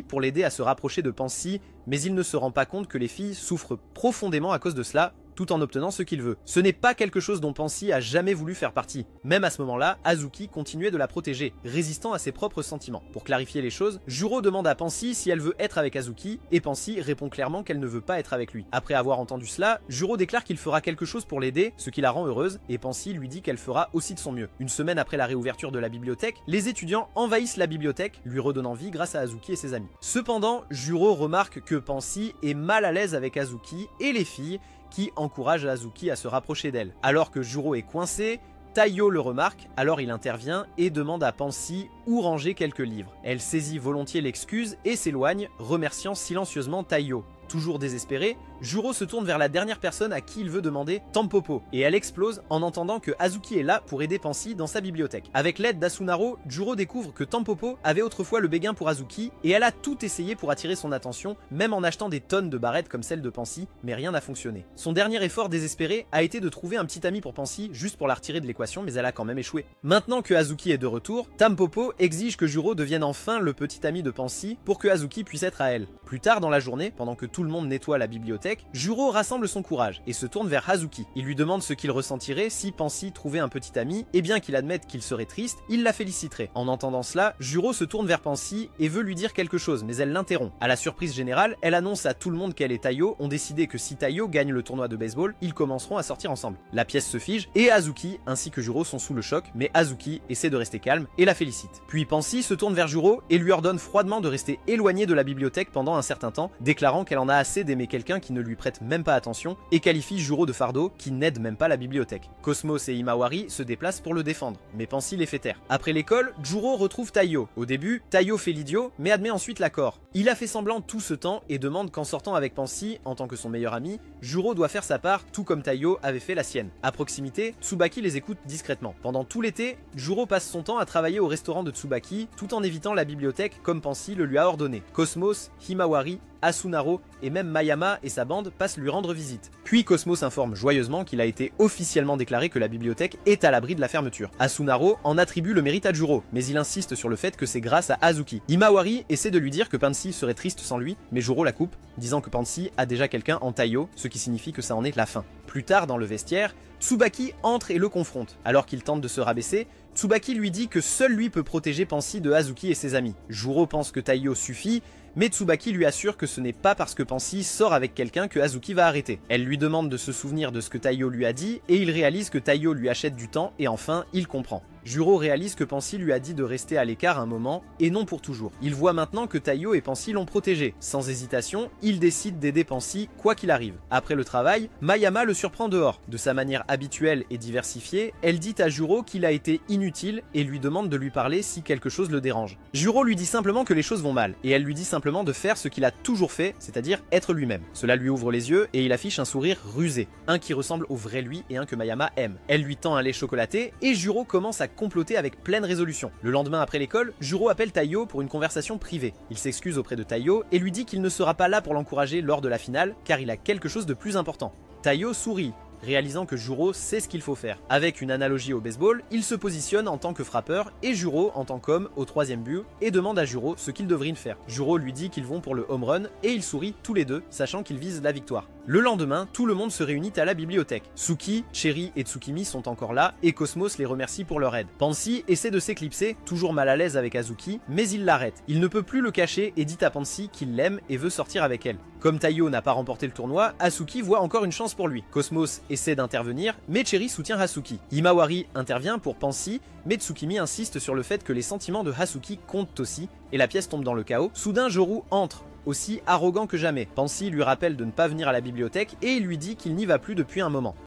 pour l'aider à se rapprocher de Pansy, mais il ne se rend pas compte que les filles souffrent profondément à cause de cela, tout en obtenant ce qu'il veut. Ce n'est pas quelque chose dont Pansy a jamais voulu faire partie. Même à ce moment-là, Azuki continuait de la protéger, résistant à ses propres sentiments. Pour clarifier les choses, Juro demande à Pansy si elle veut être avec Azuki, et Pansy répond clairement qu'elle ne veut pas être avec lui. Après avoir entendu cela, Juro déclare qu'il fera quelque chose pour l'aider, ce qui la rend heureuse, et Pansy lui dit qu'elle fera aussi de son mieux. Une semaine après la réouverture de la bibliothèque, les étudiants envahissent la bibliothèque, lui redonnant vie grâce à Azuki et ses amis. Cependant, Juro remarque que Pansy est mal à l'aise avec Azuki et les filles, qui encourage Azuki à se rapprocher d'elle. Alors que Juro est coincé, Taiyo le remarque, alors il intervient et demande à Pansy où ranger quelques livres. Elle saisit volontiers l'excuse et s'éloigne, remerciant silencieusement Taiyo. Toujours désespérée, Juro se tourne vers la dernière personne à qui il veut demander Tampopo, et elle explose en entendant que Azuki est là pour aider Pansy dans sa bibliothèque. Avec l'aide d'Asunaro, Juro découvre que Tampopo avait autrefois le béguin pour Azuki, et elle a tout essayé pour attirer son attention, même en achetant des tonnes de barrettes comme celle de Pansy, mais rien n'a fonctionné. Son dernier effort désespéré a été de trouver un petit ami pour Pansy, juste pour la retirer de l'équation, mais elle a quand même échoué. Maintenant que Azuki est de retour, Tampopo exige que Juro devienne enfin le petit ami de Pansy pour que Azuki puisse être à elle. Plus tard dans la journée, pendant que tout le monde nettoie la bibliothèque, Juro rassemble son courage et se tourne vers Azuki. Il lui demande ce qu'il ressentirait si Pansy trouvait un petit ami, et bien qu'il admette qu'il serait triste, il la féliciterait. En entendant cela, Juro se tourne vers Pansy et veut lui dire quelque chose, mais elle l'interrompt. À la surprise générale, elle annonce à tout le monde qu'elle et Taiyo ont décidé que si Taiyo gagne le tournoi de baseball, ils commenceront à sortir ensemble. La pièce se fige et Azuki ainsi que Juro sont sous le choc, mais Azuki essaie de rester calme et la félicite. Puis Pansy se tourne vers Juro et lui ordonne froidement de rester éloignée de la bibliothèque pendant un certain temps, déclarant qu'elle en a assez d'aimer quelqu'un qui ne ne lui prête même pas attention et qualifie Juro de fardeau qui n'aide même pas la bibliothèque. Cosmos et Himawari se déplacent pour le défendre, mais Pansy les fait taire. Après l'école, Juro retrouve Taiyo. Au début, Taiyo fait l'idiot, mais admet ensuite l'accord. Il a fait semblant tout ce temps et demande qu'en sortant avec Pansy, en tant que son meilleur ami, Juro doit faire sa part tout comme Taiyo avait fait la sienne. À proximité, Tsubaki les écoute discrètement. Pendant tout l'été, Juro passe son temps à travailler au restaurant de Tsubaki tout en évitant la bibliothèque comme Pansy le lui a ordonné. Cosmos, Himawari, Asunaro et même Mayama et sa bande passent lui rendre visite. Puis Cosmos informe joyeusement qu'il a été officiellement déclaré que la bibliothèque est à l'abri de la fermeture. Asunaro en attribue le mérite à Juro, mais il insiste sur le fait que c'est grâce à Azuki. Himawari essaie de lui dire que Pansy serait triste sans lui, mais Juro la coupe, disant que Pansy a déjà quelqu'un en Taiyo, ce qui signifie que ça en est la fin. Plus tard dans le vestiaire, Tsubaki entre et le confronte. Alors qu'il tente de se rabaisser, Tsubaki lui dit que seul lui peut protéger Pansy de Hazuki et ses amis. Juro pense que Taiyo suffit, mais Tsubaki lui assure que ce n'est pas parce que Pansy sort avec quelqu'un que Hazuki va arrêter. Elle lui demande de se souvenir de ce que Taiyo lui a dit, et il réalise que Taiyo lui achète du temps, et enfin, il comprend. Juro réalise que Pansy lui a dit de rester à l'écart un moment, et non pour toujours. Il voit maintenant que Taiyo et Pansy l'ont protégé. Sans hésitation, il décide d'aider Pansy quoi qu'il arrive. Après le travail, Mayama le surprend dehors. De sa manière habituelle et diversifiée, elle dit à Juro qu'il a été inutile et lui demande de lui parler si quelque chose le dérange. Juro lui dit simplement que les choses vont mal, et elle lui dit simplement de faire ce qu'il a toujours fait, c'est-à-dire être lui-même. Cela lui ouvre les yeux et il affiche un sourire rusé, un qui ressemble au vrai lui et un que Mayama aime. Elle lui tend un lait chocolaté et Juro commence à comploter avec pleine résolution. Le lendemain après l'école, Juro appelle Taiyo pour une conversation privée. Il s'excuse auprès de Taiyo et lui dit qu'il ne sera pas là pour l'encourager lors de la finale car il a quelque chose de plus important. Taiyo sourit, réalisant que Juro sait ce qu'il faut faire. Avec une analogie au baseball, il se positionne en tant que frappeur et Juro en tant qu'homme au troisième but et demande à Juro ce qu'ils devraient faire. Juro lui dit qu'ils vont pour le home run et ils sourient tous les deux, sachant qu'ils visent la victoire. Le lendemain, tout le monde se réunit à la bibliothèque. Suki, Cherry et Tsukimi sont encore là et Cosmos les remercie pour leur aide. Pansy essaie de s'éclipser, toujours mal à l'aise avec Hazuki, mais il l'arrête. Il ne peut plus le cacher et dit à Pansy qu'il l'aime et veut sortir avec elle. Comme Taiyo n'a pas remporté le tournoi, Asuki voit encore une chance pour lui. Cosmos essaie d'intervenir, mais Cherry soutient Asuki. Himawari intervient pour Pansy, mais Tsukimi insiste sur le fait que les sentiments de Asuki comptent aussi, et la pièce tombe dans le chaos. Soudain, Joro entre, aussi arrogant que jamais. Pansy lui rappelle de ne pas venir à la bibliothèque et il lui dit qu'il n'y va plus depuis un moment.